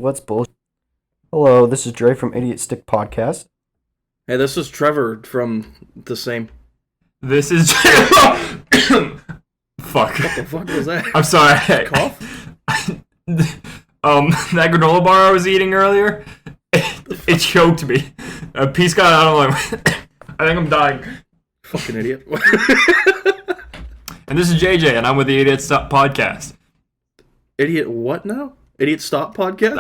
What's bullshit? Hello, this is Dre from Idiot Stick Podcast. Hey, this is Trevor from the same. This is. Fuck. What the fuck was that? I'm sorry. Cough? That granola bar I was eating earlier, it choked me. A piece got out of my. I think I'm dying. Fucking idiot. And this is JJ, and I'm with the Idiot Stop Podcast. Idiot what now? Idiot Stop Podcast?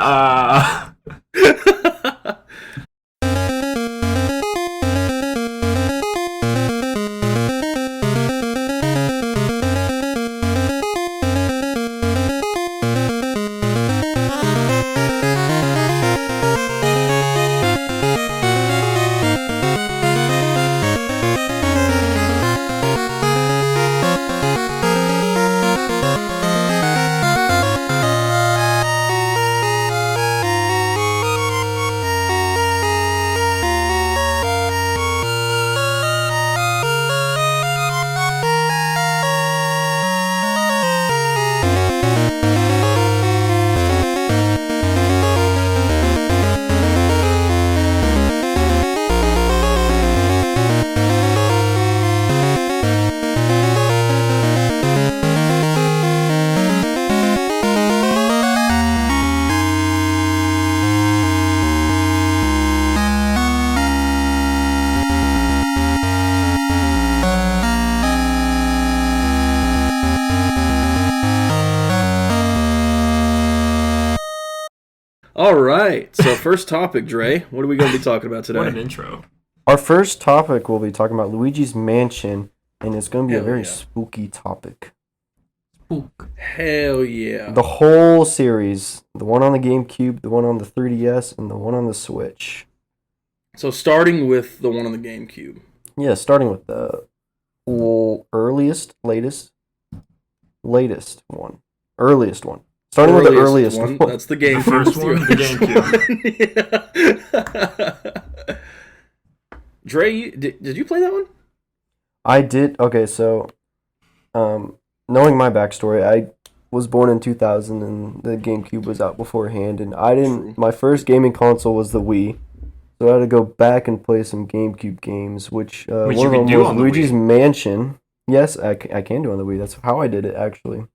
Alright, so first topic, Dre. What are we going to be talking about today? What an intro. Our first topic, we'll be talking about Luigi's Mansion, and it's going to be Hell a very yeah. spooky topic. Spook. Hell yeah. The whole series, the one on the GameCube, the one on the 3DS, and the one on the Switch. So starting with the one on the GameCube. Yeah, starting with the latest one. Earliest one. Starting with the earliest one. That's the game. The first one, the GameCube. Dre, did you play that one? I did. Okay, so, knowing my backstory, I was born in 2000 and the GameCube was out beforehand, and True. my first gaming console was the Wii, so I had to go back and play some GameCube games, which Which one you of can them do was on the Luigi's Wii. Mansion. Yes, I can do on the Wii. That's how I did it, actually.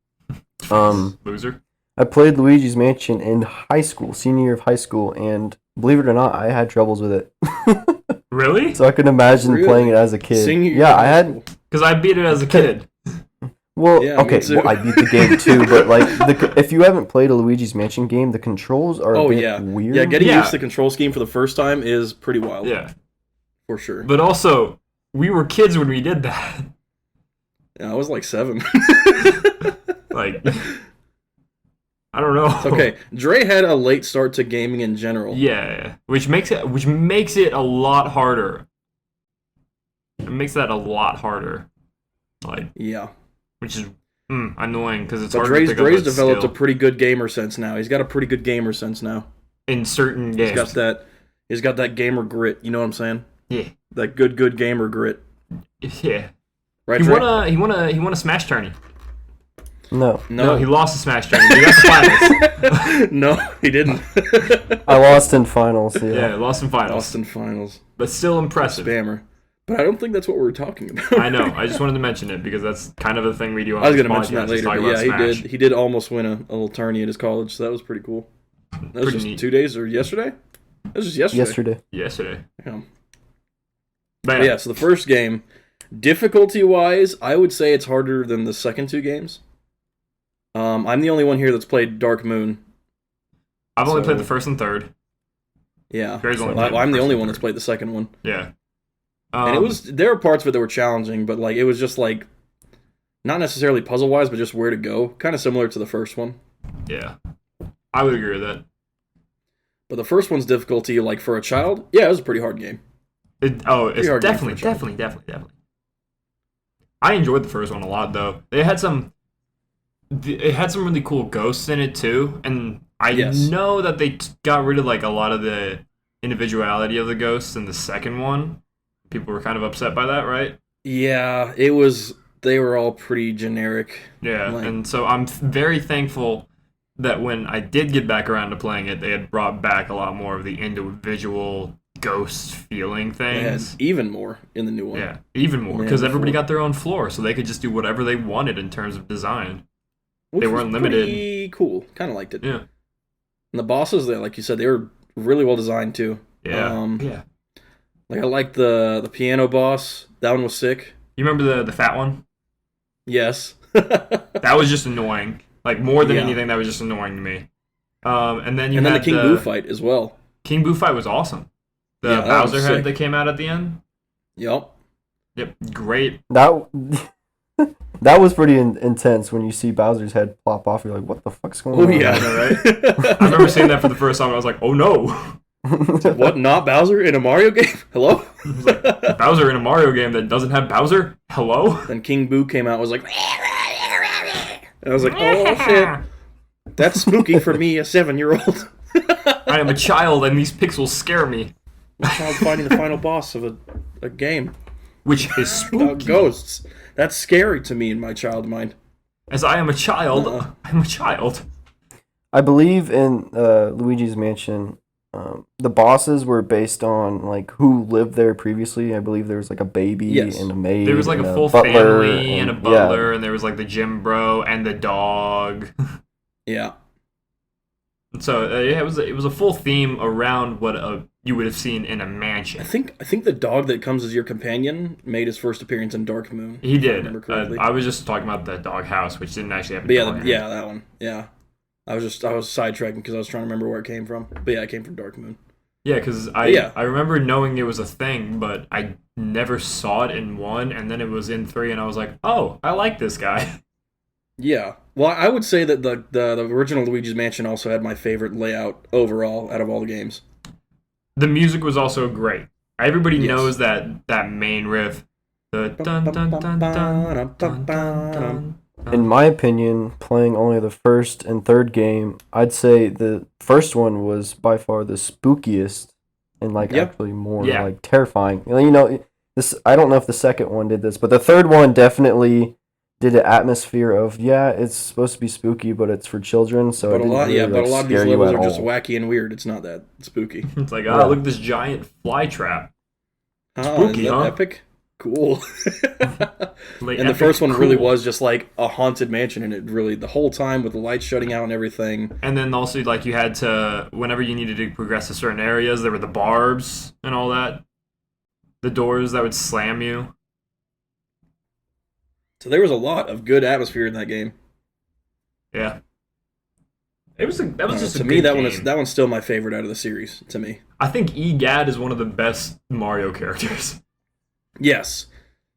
Loser. I played Luigi's Mansion in high school, senior year of high school, and believe it or not, I had troubles with it. Really? So I could imagine Really? playing it as a kid. Senior year Yeah, of I high had. school. Because I beat it as a kid. Well, Yeah, me okay, too. well, I beat the game too, but like, if you haven't played a Luigi's Mansion game, the controls are a bit yeah. weird. Yeah, getting Yeah. used to the control scheme for the first time is pretty wild. Yeah. For sure. But also, we were kids when we did that. Yeah, I was like 7. Like, I don't know. Okay, Dre had a late start to gaming in general. Yeah, which makes it a lot harder. It makes that a lot harder. Like, Yeah. which is annoying because it's But hard to pick Dre's up that developed skill a pretty good gamer sense now. He's got a pretty good gamer sense now. in certain He's games. got that gamer grit, you know what I'm saying? Yeah, That good gamer grit. yeah. Right, He Dre? won a Smash tourney. No, No, he lost a Smash tourney. He got the finals. No, he didn't. I lost in finals. Yeah, Yeah, lost in finals, Lost in finals. but still impressive. Spammer. But I don't think that's what we're talking about. I know. I just wanted to mention it because that's kind of a thing we do on I was this going to mention that podcast, is later, talk but about yeah, Smash. he did almost win a little tourney at his college, so that was pretty cool. That was Pretty just neat. 2 days or yesterday? That was just yesterday. yesterday. Yesterday. Yeah. But But yeah, so the first game, difficulty-wise, I would say it's harder than the second 2 games. I'm the only one here that's played Dark Moon. I've only so- played the first and third. Yeah, Gary's only so played the I'm the first only and one third. that's played the second one. Yeah. And there were parts of it that were challenging, but like it was just like not necessarily puzzle wise, but just where to go. Kind of similar to the first one. Yeah. I would agree with that. But the first one's difficulty, like for a child, yeah, it was a pretty hard game. It's Pretty hard game definitely, for a child. definitely. I enjoyed the first one a lot, though. It had some really cool ghosts in it too, and I Yes. know that they got rid of like a lot of the individuality of the ghosts in the second one. People were kind of upset by that, right? Yeah, it was. They were all pretty generic. Yeah, Like- and so I'm very thankful that when I did get back around to playing it, they had brought back a lot more of the individual ghost feeling They had things. even more in the new one. Yeah, even more, than because everybody before. got their own floor, so they could just do whatever they wanted in terms of design. Which They was weren't limited. pretty cool. Kind of liked it. Yeah. And the bosses there, like you said, they were really well designed too. Yeah. Yeah. Like I liked the piano boss. That one was sick. You remember the fat one? Yes. That was just annoying. Like, more than Yeah. anything, that was just annoying to me. And then you And then had the King Boo fight as well. King Boo fight was awesome. The Yeah, that was Bowser head sick. that came out at the end. Yep. Yep, great. That that was pretty intense when you see Bowser's head plop off. You're like, what the fuck's going Oh on? yeah. right? I remember seeing that for the first time. And I was like, oh no. What? Not Bowser in a Mario game? Hello? I was like, Bowser in a Mario game that doesn't have Bowser? Hello? Then King Boo came out and was like, and I was like, oh shit. That's spooky for me, a 7-year-old. I am a child and these pixels scare me. A child fighting the final boss of a game Which is about spooky. ghosts. That's scary to me in my child mind. As I am a child, Uh-uh. I'm a child. I believe in Luigi's Mansion, the bosses were based on like who lived there previously. I believe there was like a baby Yes. and a maid. There was like and a full butler family and a yeah. butler, and there was like the gym bro and the dog. Yeah. So yeah, it was a full theme around what you would have seen in a I mansion. think the dog that comes as your companion made his first appearance in Dark Moon. He if I did. remember correctly. I was just talking about the dog house, which didn't actually have a But dog in it. yeah, that one. Yeah. I was sidetracking because I was trying to remember where it came from. But yeah, it came from Dark Moon. Yeah, because Yeah. I remember knowing it was a thing, but I never saw it in 1, and then it was in 3, and I was like, oh, I like this guy. Yeah. Well, I would say that the original Luigi's Mansion also had my favorite layout overall out of all the games. The music was also great. Everybody Yes. knows that main riff. The dun dun dun dun dun dun dun. In my opinion, playing only the first and third game, I'd say the first one was by far the spookiest and like Yep. actually more Yeah. like terrifying. You know, this I don't know if the second one did this, but the third one definitely did an atmosphere of it's supposed to be spooky, but it's for children, so But it a didn't lot, really, but a lot of these scare you levels at are just all. wacky and weird. It's not that spooky. It's like, Yeah. look at this giant fly trap. Oh, Spooky, isn't that huh? epic? Cool. Like, And the epic first one really cool. was just like a haunted mansion, and it really the whole time with the lights shutting out and everything. And then also, like, you had to, whenever you needed to progress to certain areas, there were the barbs and all that. The doors that would slam you. So there was a lot of good atmosphere in that game. Yeah. That was just to a me good that game. one's still my favorite out of the series. To me, I think EGAD is one of the best Mario characters. yes,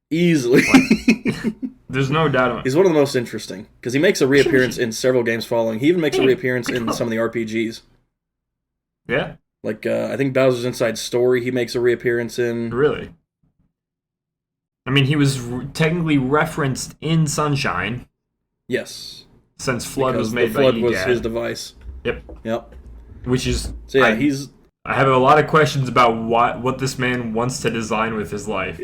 easily. There's no doubt about it. He's one of the most interesting because he makes a reappearance in several games following. He even makes a reappearance in some of the RPGs. Yeah, Like I think Bowser's Inside Story, he makes a reappearance in. really. I mean, he was technically referenced in Sunshine, Yes, since Flood because was made the Flood by was EGAD. his device. Yep. Which is, So yeah, I have a lot of questions about what this man wants to design with his life.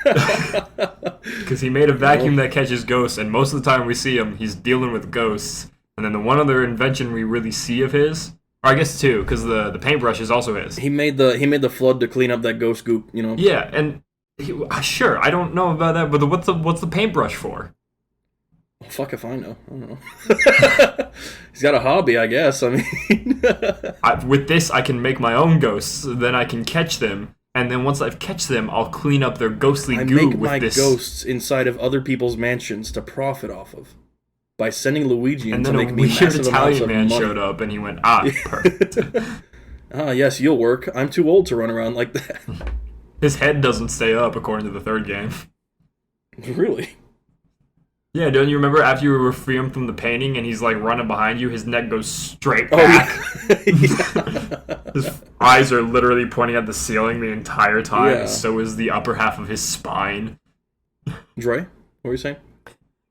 Because he made a vacuum that catches ghosts, and most of the time we see him, he's dealing with ghosts. And then the one other invention we really see of his, or I guess two, because the paintbrush is also his. he made the Flood to clean up that ghost goop. You know. Yeah, and sure, I don't know about that, but what's the paintbrush for? Fuck if I know. I don't know. He's got a hobby, I guess. I mean, With this, I can make my own ghosts. Then I can catch them, and then once I've catch them, I'll clean up their ghostly I goo make with my this. ghosts inside of other people's mansions to profit off of by sending Luigi in And to then a make me weird massive amounts Italian of man money. showed up, and he went, perfect. Ah, yes, you'll work. I'm too old to run around like that. His head doesn't stay up, according to the third game. Really? Yeah, don't you remember after you were free him from the painting and he's like running behind you, his neck goes straight Oh, back. yeah. His eyes are literally pointing at the ceiling the entire time, Yeah. and so is the upper half of his spine. Dre, what were you saying?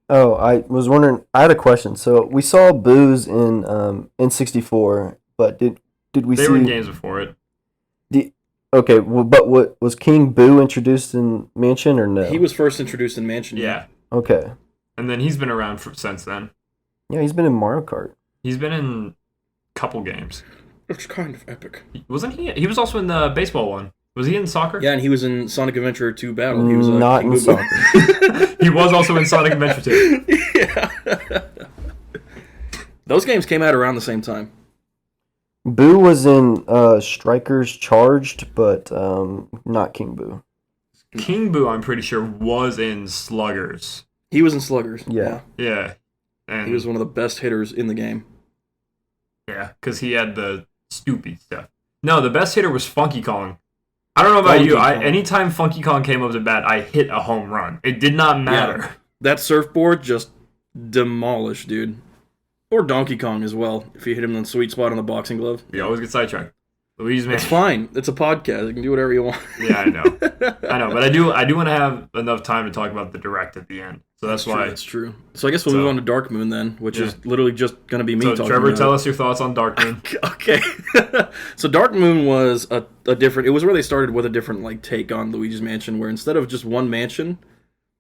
Oh, I was wondering. I had a question. So we saw Boo's in N64, but did we They see? were in games before it. Okay, well, but what was King Boo introduced in Mansion or no? He was first introduced in Mansion. Yeah. Okay. And then he's been around since then. Yeah, he's been in Mario Kart. He's been in a couple games. It's kind of epic. Wasn't he? He was also in the baseball one. Was he in soccer? Yeah, and he was in Sonic Adventure 2 Battle. He was Not King in Boo Boo. soccer. He was also in Sonic Adventure 2. Yeah. Those games came out around the same time. Boo was in Strikers Charged, but not King Boo. King Boo, I'm pretty sure, was in Sluggers. He was in Sluggers. Yeah. Yeah. And He was one of the best hitters in the game. yeah, because he had the stupid stuff. No, the best hitter was Funky Kong. I don't know about you. Funky Kong. Anytime Funky Kong came up to bat, I hit a home run. It did not matter. Yeah. That surfboard just demolished, dude. Or Donkey Kong as well, if you hit him in the sweet spot on the boxing glove. We always get sidetracked. Luigi's It's Mansion. fine. It's a podcast. You can do whatever you want. Yeah, I know. But I do want to have enough time to talk about the direct at the end. So that's why. That's true. So I guess we'll move on to Dark Moon then, which Yeah. is literally just going to be me So talking Trevor, about tell it. us your thoughts on Dark Moon. Okay. So Dark Moon was a different... It was where they started with a different take on Luigi's Mansion, where instead of just one mansion,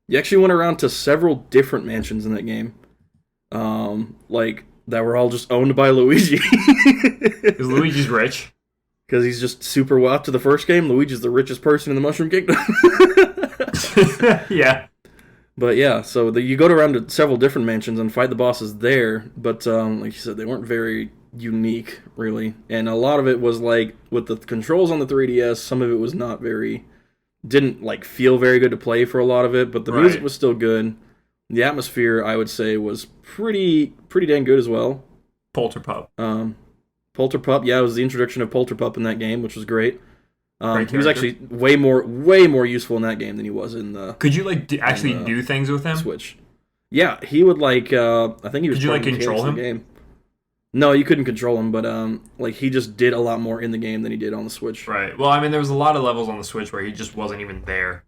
you actually went around to several different mansions in that game. That were all just owned by Luigi. Because Luigi's rich. Because he's just super well. After the first game, Luigi's the richest person in the Mushroom Kingdom. Yeah. But yeah, so you go around to several different mansions and fight the bosses there, but like you said, they weren't very unique, really. And a lot of it was with the controls on the 3DS, some of it was not very... Didn't feel very good to play for a lot of it, but the music was still good. The atmosphere, I would say, was pretty dang good as well. Polterpup. Polterpup, yeah, it was the introduction of Polterpup in that game, which was great. Great He was character. actually way more useful in that game than he was in the Could you actually do things with him? Switch. Yeah, he would I think he was. Could you part of the control mechanics of him? the game. No, you couldn't control him, but he just did a lot more in the game than he did on the Switch. Right. Well, I mean, there was a lot of levels on the Switch where he just wasn't even there.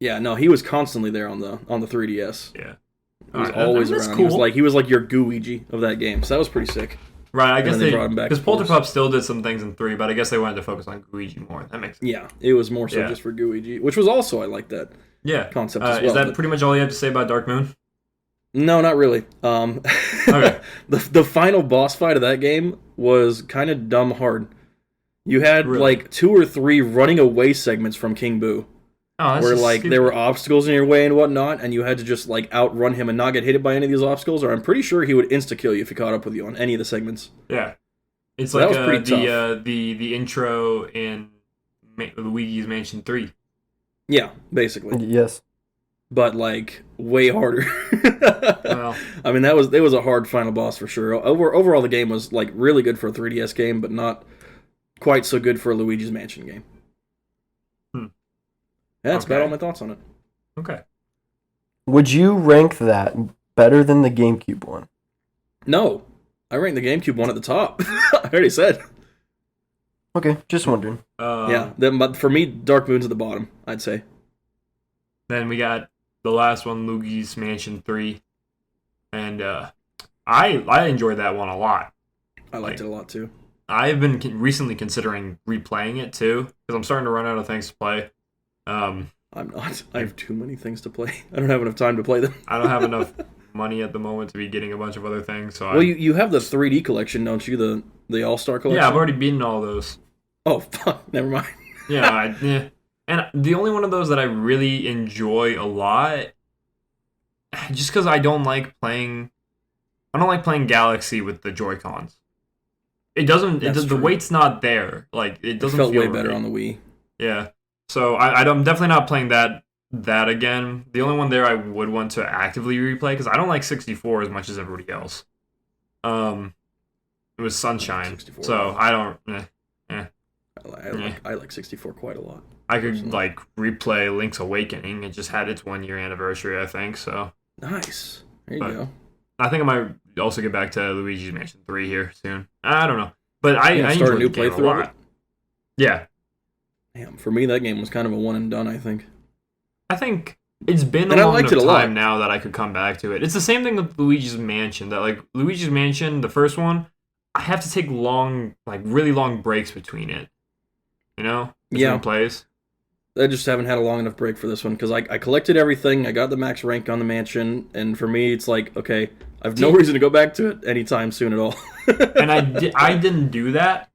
Yeah, no, he was constantly there on the 3DS. Yeah. He was Alright, always that's around. cool. He was like your Gooigi of that game. So that was pretty sick. Right, I guess then they brought him back because to force. Polterpup still did some things in 3, but I guess they wanted to focus on Luigi more. That makes sense. Yeah, it was more so Yeah. just for Gooigi, which was also I like that Yeah. concept as well. Is that but- pretty much all you have to say about Dark Moon? No, not really. Okay. The final boss fight of that game was kind of dumb hard. You had Really? 2 or 3 running away segments from King Boo, Oh, that's where just there stupid. were obstacles in your way and whatnot, and you had to just outrun him and not get hit by any of these obstacles. Or I'm pretty sure he would insta kill you if he caught up with you on any of the segments. Yeah. It's So like that was pretty tough. the intro in Luigi's Mansion 3. Yeah, basically, Yes. but way harder. Well, I mean, it was a hard final boss for sure. Overall, the game was really good for a 3DS game, but not quite so good for a Luigi's Mansion game. Hmm. Yeah, that's about Okay. all my thoughts on it. okay. Would you rank that better than the GameCube one? No, I ranked the GameCube one at the top. I already said. Okay, just wondering. Yeah, but for me, Dark Moon's at the bottom, I'd say. Then we got the last one, Luigi's Mansion 3. And I enjoyed that one a lot. I liked it a lot too. I've been recently considering replaying it too, because I'm starting to run out of things to play. I'm not. I have too many things to play. I don't have enough time to play them. I don't have enough money at the moment to be getting a bunch of other things. So Well, you have the 3D collection, don't you? The All-Star collection? yeah, I've already beaten all those. Oh, fuck. Never mind. Yeah, yeah. And the only one of those that I really enjoy a lot, just because I don't like playing Galaxy with the Joy-Cons. It doesn't. That's The true. weight's not there. It It doesn't felt feel way better right. on the Wii. Yeah. So I'm definitely not playing that again. The only one there I would want to actively replay, because I don't like 64 as much as everybody else. It was Sunshine. 64. So I don't. I like 64 quite a lot. I could Personally. replay Link's Awakening. It just had its 1-year anniversary, I think. So Nice. There you But- go. I think I might also get back to Luigi's Mansion 3 here soon. I don't know, but I Yeah, I start a enjoyed new the game a playthrough of lot. it? Yeah, Damn, for me, that game was kind of a one and done, I think. I think it's been And a I long liked enough it a lot. time now that I could come back to it. It's the same thing with Luigi's Mansion. That Luigi's Mansion, the first one, I have to take really long breaks between it. You know, between Yeah. plays. I just haven't had a long enough break for this one because I collected everything. I got the max rank on the mansion, and for me, it's okay, I have no reason to go back to it anytime soon at all. And I didn't do that,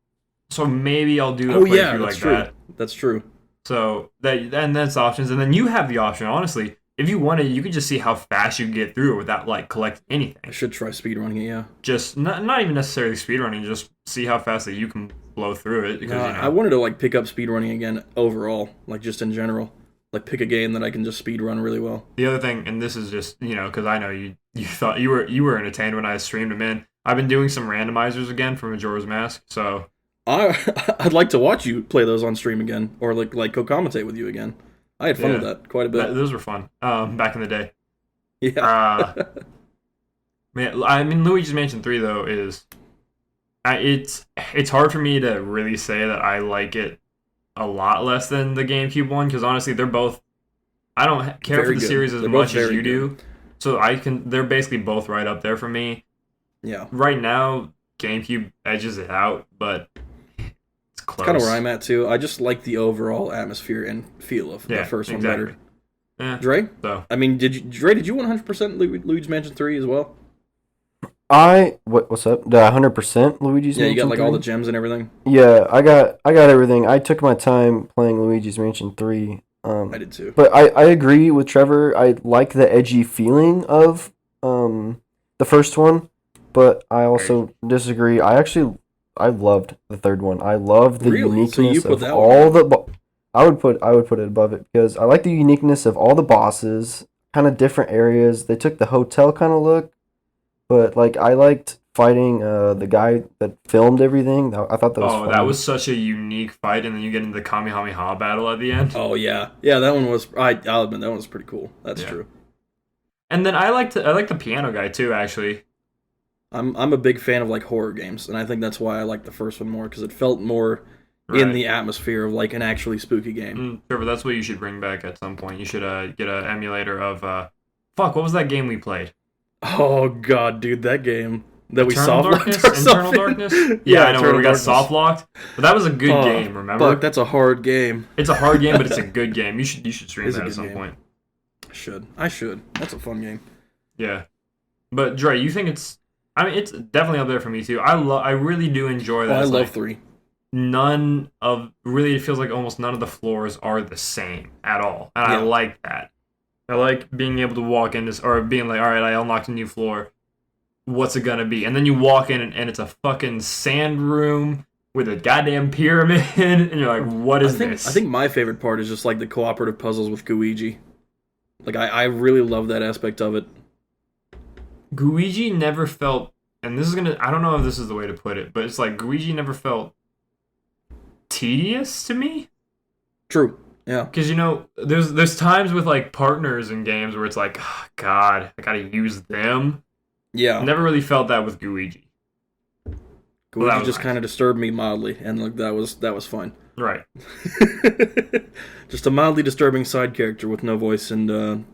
so maybe I'll do a playthrough like true. that. That's true. So that's options, and then you have the option. Honestly, if you wanted, you could just see how fast you get through it without like collecting anything. I should try speedrunning it. Yeah. Just not even necessarily speedrunning, just see how fast that you can blow through it. Because I wanted to like pick up speedrunning again overall, like just in general. Like pick a game that I can just speedrun really well. The other thing, and this is just because I know you thought you were entertained when I streamed them in. I've been doing some randomizers again for Majora's Mask, so I'd like to watch you play those on stream again, or like co-commentate with you again. I had fun with that quite a bit. Those were fun. Back in the day. Yeah. Man, I mean, Luigi's Mansion 3 though is, it's hard for me to really say that I like it a lot less than the GameCube one, because honestly, they're both. I don't care for the series as much as you do, so they're basically both right up there for me. Yeah. Right now, GameCube edges it out, but it's close. Kind of where I'm at too. I just like the overall atmosphere and feel of the first one better. Yeah. Dre? So I mean, did you 100% Luigi's Mansion 3 as well? What's up? The 100% Luigi's Mansion. Yeah, you got like 3? all the gems and everything. Yeah, I got everything. I took my time playing Luigi's Mansion 3. I did too. But I agree with Trevor. I like the edgy feeling of the first one, but I also disagree. I loved the third one. I loved the uniqueness of all the. I would put it above it because I like the uniqueness of all the bosses, kind of different areas. They took the hotel kind of look, but like I liked fighting the guy that filmed everything. I thought that was fun. That was such a unique fight, and then you get into the Kamehameha battle at the end. Oh yeah, that one was. I'll admit that one was pretty cool. That's true. And then I like the piano guy too. Actually, I'm a big fan of like horror games, and I think that's why I like the first one more because it felt more in the atmosphere of like an actually spooky game. Trevor, that's what you should bring back at some point. You should get an emulator of what was that game we played? Oh god, dude, that game that we Eternal Darkness? Yeah, I know, where we got soft locked. But that was a good game, remember? Fuck, that's a hard game. It's a hard game, but it's a good game. You should stream that at some point. I should. That's a fun game. Yeah. But Dre, you think it's it's definitely up there for me too. I really do enjoy that. I love 3. It feels like almost none of the floors are the same at all. And I like that. I like being able to walk in or being like, all right, I unlocked a new floor. What's it gonna be? And then you walk in and it's a fucking sand room with a goddamn pyramid, and you're like, what is this? I think my favorite part is just like the cooperative puzzles with Luigi. Like I really love that aspect of it. Luigi never felt, and I don't know if this is the way to put it, but it's like Luigi never felt tedious to me. True. Yeah. Because there's times with like partners in games where it's like, oh, God, I gotta use them. Yeah. I never really felt that with Luigi. Luigi just kind of disturbed me mildly, and like that was fun. Right. Just a mildly disturbing side character with no voice and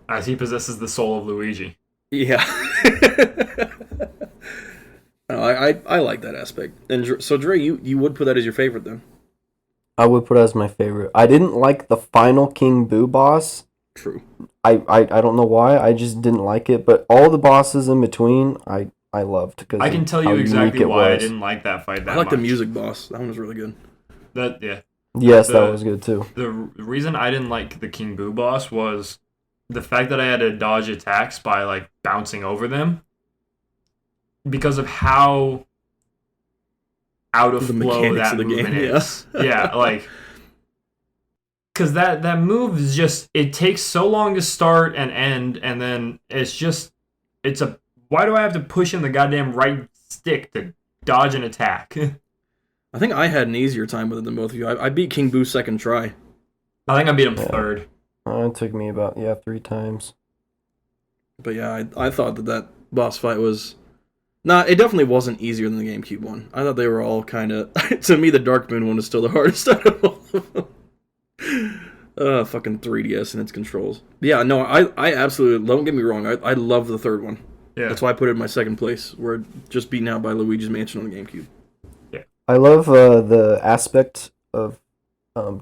as he possesses the soul of Luigi. Yeah. I like that aspect. And so Dre, you would put that as your favorite then? I would put it as my favorite. I didn't like the final King Boo boss. True. I don't know why. I just didn't like it. But all the bosses in between, I loved. I can tell you exactly why I didn't like that fight that much. I like the music boss. That one was really good. Yes, that was good too. The reason I didn't like the King Boo boss was the fact that I had to dodge attacks by like bouncing over them because of how out of flow that movement is. Yeah, like because that move is just, it takes so long to start and end, and then why do I have to push in the goddamn right stick to dodge an attack? I think I had an easier time with it than both of you. I beat King Boo second try. I think I beat him third. It took me about 3 times. But yeah, I thought that boss fight was... it definitely wasn't easier than the GameCube one. I thought they were all kind of... To me, the Dark Moon one is still the hardest out of all of them. Fucking 3DS and its controls. Yeah, no, I absolutely... Don't get me wrong, I love the third one. Yeah. That's why I put it in my second place, where it just beaten out by Luigi's Mansion on the GameCube. Yeah. I love the aspect of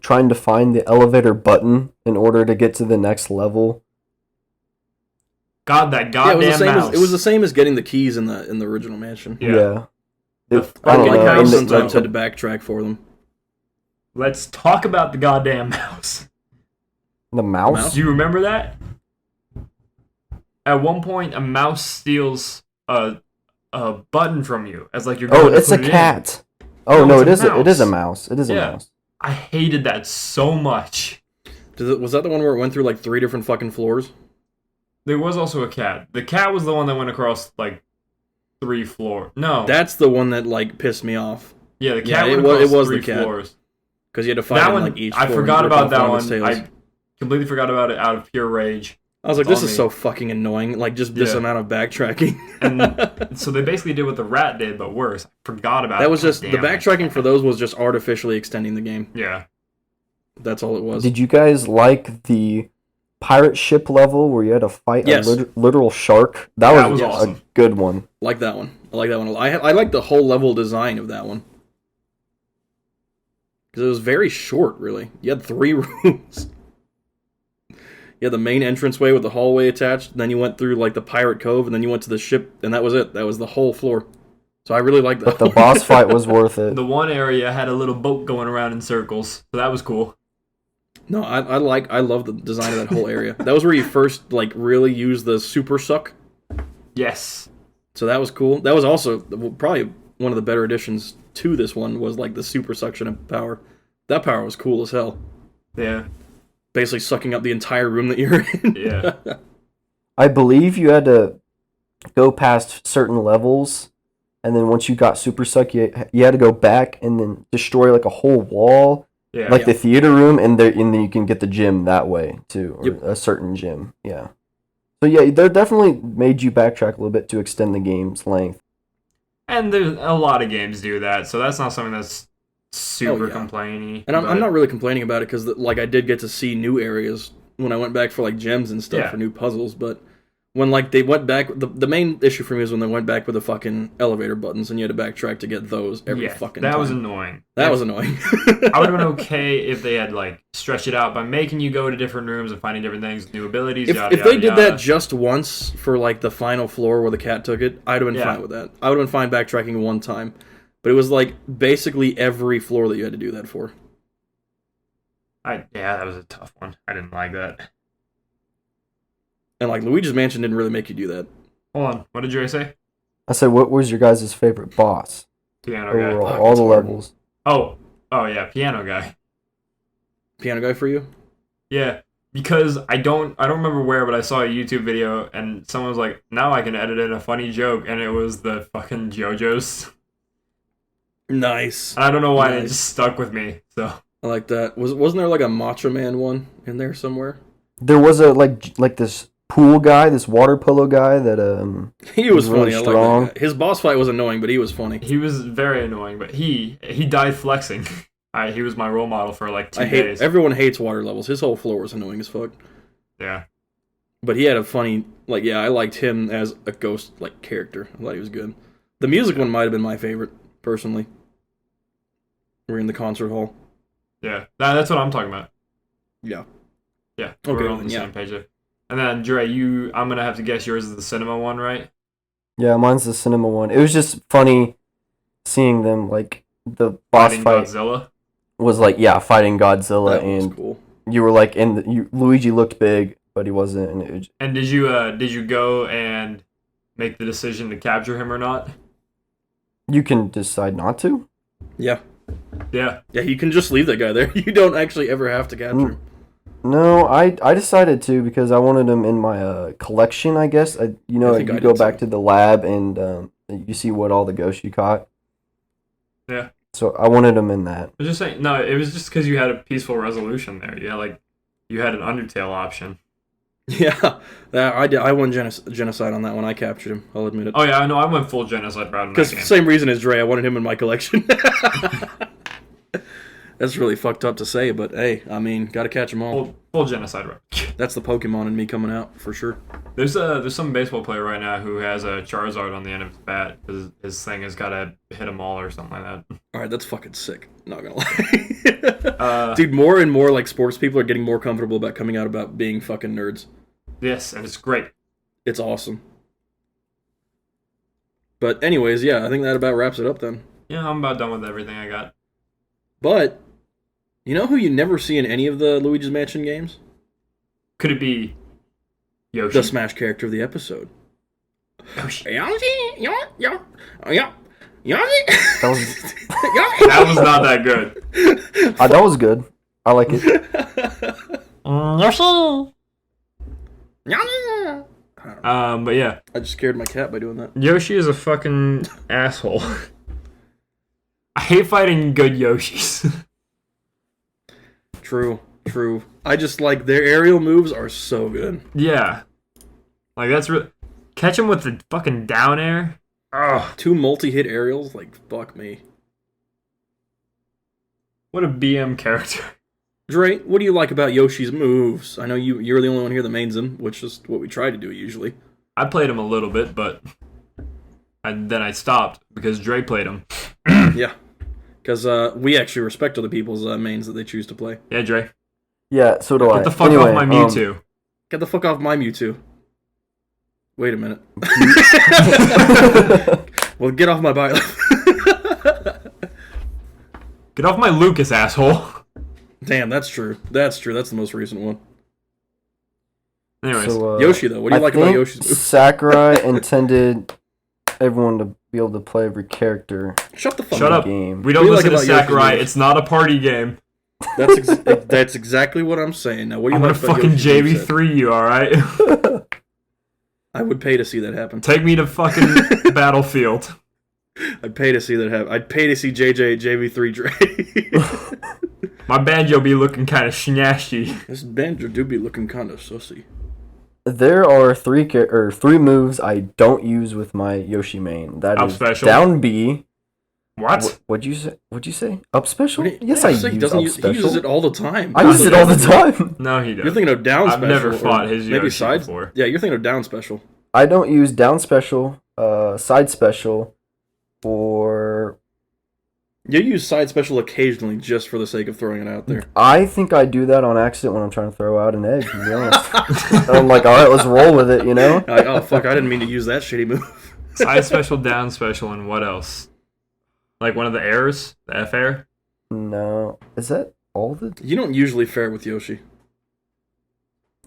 trying to find the elevator button in order to get to the next level. God, that goddamn mouse. It was the same as getting the keys in the original mansion. Yeah. The I don't fucking know. I house. sometimes had to backtrack for them. Let's talk about the goddamn mouse. The mouse? Do you remember that? At one point, a mouse steals a button from you as like you're going to it's a put it cat. in. Oh no, it's it is. a It is a mouse. mouse. It is a Yeah. mouse. I hated that so much. Was that the one where it went through like 3 different fucking floors? There was also a cat. The cat was the one that went across like 3 floors. No. That's the one that like pissed me off. Yeah, the cat went it across was 3 the cat. floors. Because you had to fight That in one, like each I floor. forgot and rip about off that one of his one. tails. I completely forgot about it out of pure rage. I was like, It's this on is me. so fucking annoying. Like, just this Yeah. amount of backtracking. And so they basically did what the rat did, but worse. I forgot about it. That was just, the Damn it. backtracking for those was just artificially extending the game. Yeah. That's all it was. Did you guys like the pirate ship level where you had to fight Yes. a literal shark? That That was was awesome. a good one. Like that one. I like that one. I like the whole level design of that one. Because it was very short, really. You had 3 rooms. You had the main entranceway with the hallway attached, then you went through like the pirate cove, and then you went to the ship, and that was it. That was the whole floor. So I really liked that. But the one. boss fight was worth it. The one area had a little boat going around in circles, so that was cool. No, I love the design of that whole area. That was where you first like really used the super suck. Yes. So that was cool. That was also probably one of the better additions to this one was like the super suction of power. That power was cool as hell. Yeah. Basically sucking up the entire room that you're in. Yeah. I believe you had to go past certain levels, and then once you got super suck, you had to go back and then destroy like a whole wall, Yeah. like the theater room, and then you can get the gym that way too, or Yep. a certain gym. Yeah. So yeah, they definitely made you backtrack a little bit to extend the game's length. And there's a lot of games do that, so that's not something that's super yeah. complaining. And I'm not really complaining about it because like I did get to see new areas when I went back for like gems and stuff Yeah. for new puzzles. But when like they went back, the main issue for me was when they went back with the fucking elevator buttons and you had to backtrack to get those every fucking time. That was annoying. That was annoying. I would have been okay if they had like stretched it out by making you go to different rooms and finding different things, new abilities. If yada, they yada, did yada. that just once for like the final floor where the cat took it, I'd have been Yeah. fine with that. I would have been fine backtracking one time. But it was like basically every floor that you had to do that for. that was a tough one. I didn't like that. And like Luigi's Mansion didn't really make you do that. Hold on, what did Dre say? I said, what was your guys' favorite boss Piano guy. overall? Fuck, All it's the hard. levels. Oh yeah, piano guy. Piano guy for you? Yeah, because I don't remember where, but I saw a YouTube video and someone was like, "Now I can edit in a funny joke," and it was the fucking JoJo's. Nice. And I don't know why it Nice. just stuck with me. So I like that. Wasn't there like a Macho Man one in there somewhere? There was a like this pool guy, this water polo guy that He was really funny. I strong. like that guy. His boss fight was annoying, but he was funny. he was very annoying, but he died flexing. He was my role model for like 2 I hate days. everyone hates water levels. His whole floor was annoying as fuck. Yeah. But he had a funny I liked him as a ghost like character. I thought he was good. The music one might have been my favorite personally. We're in the concert hall. Yeah. That's what I'm talking about. Yeah. Yeah. Okay, We're on the yeah. same page there. And then Dre, I'm gonna have to guess yours is the cinema one, right? Yeah, mine's the cinema one. It was just funny seeing them like the boss Fighting fight Godzilla. was like fighting Godzilla, That was and cool. you were like Luigi looked big, but he wasn't, and it was, And did you go and make the decision to capture him or not? you can decide not to. Yeah. Yeah. Yeah, you can just leave that guy there. You don't actually ever have to capture him. No, I decided to because I wanted him in my collection. I guess I think you I go did back too. to the lab and you see what all the ghosts you caught. Yeah. So I wanted him in that. I was just saying, no, it was just because you had a peaceful resolution there. Yeah, like you had an Undertale option. Yeah. I did. I won genocide on that one. I captured him. I'll admit it. Oh yeah, I know. I went full genocide route in that Because game. same reason as Dre, I wanted him in my collection. That's really fucked up to say, but hey, I mean, gotta catch them all. Full genocide route. That's the Pokemon in me coming out for sure. There's some baseball player right now who has a Charizard on the end of his bat because his thing has got to hit them all or something like that. All right, that's fucking sick. Not gonna lie, Uh, dude. More and more like sports people are getting more comfortable about coming out about being fucking nerds. Yes, and it's great. It's awesome. But anyways, yeah, I think that about wraps it up then. Yeah, I'm about done with everything I got. But you know who you never see in any of the Luigi's Mansion games? Could it be Yoshi? The Smash character of the episode. Yoshi. Yoshi. That was That was not that good. that was good. I like it. But yeah, I just scared my cat by doing that. Yoshi is a fucking asshole. I hate fighting good Yoshis. True. I just like their aerial moves are so good. Yeah. Like, that's real. Catch him with the fucking down air. Ugh. 2 multi-hit aerials, like, fuck me. What a BM character. Dre, what do you like about Yoshi's moves? I know you're the only one here that mains them, which is what we try to do usually. I played him a little bit, but then I stopped because Dre played him. Yeah. Because we actually respect other people's mains that they choose to play. Yeah, Dre. Yeah, so do I. Get the fuck off my Mewtwo. Get the fuck off my Mewtwo. Wait a minute. Well, get off my bio. Get off my Lucas, asshole. Damn, that's true. That's the most recent one. Anyways. So, Yoshi, though. What do you like about Yoshi's moves? Sakurai intended everyone to be able to play every character. Shut the fuck Shut up. up. Game. We don't What do you listen like to about Yoshi's Sakurai. moves? It's not a party game. That's exactly what I'm saying. Now, what do you I'm gonna like about fucking Yoshi's moveset? JV3 you, alright? I would pay to see that happen. Take me to fucking Battlefield. I'd pay to see that happen. I'd pay to see JV3 Dre. My banjo be looking kind of snashy. This banjo do be looking kind of sussy. There are three moves I don't use with my Yoshi main. That Up is special. down B. What? What'd you say? What'd you say? Up special? What do you- Yes, I he use doesn't up use, he special. uses it all the time. I use it all the time. No, he doesn't. You're thinking of down I've special. never or fought his maybe Yoshi side before. Yeah, you're thinking of down special. I don't use down special, side special, or You use side special occasionally just for the sake of throwing it out there. I think I do that on accident when I'm trying to throw out an egg, to be honest. I'm like, alright, let's roll with it, you know? Oh fuck! I didn't mean to use that shitty move. Side special, down special, and what else? Like one of the airs? The F air? No. Is that all the... You don't usually fare with Yoshi.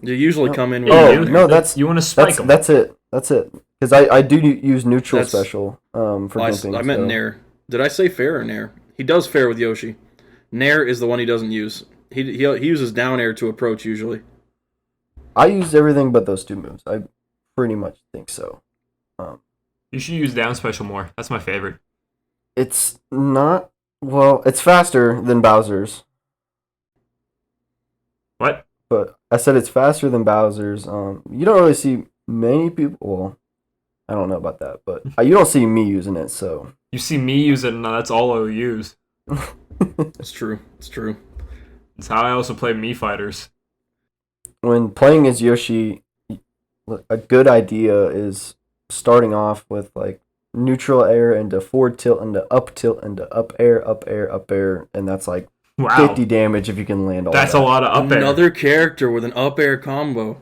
You usually come in with Yeah, Oh, you do. no, that's... You want to spike him? That's it. That's it. Because I do use neutral That's- special for I jumping. meant so. Nair. Did I say fair or Nair? He does fair with Yoshi. Nair is the one he doesn't use. He uses down air to approach usually. I used everything but those two moves. I pretty much think so. You should use down special more. That's my favorite. It's not... Well, it's faster than Bowser's. What? But I said it's faster than Bowser's. You don't really see many people... Well, I don't know about that, but you don't see me using it, so... You see me use it, and that's all I'll use. It's true. It's true. It's how I also play Mii Fighters. When playing as Yoshi, a good idea is starting off with like neutral air into forward tilt into up air, up air, up air, and that's like Wow. 50 damage if you can land all That's that. a lot of up air. Another character with an up air combo.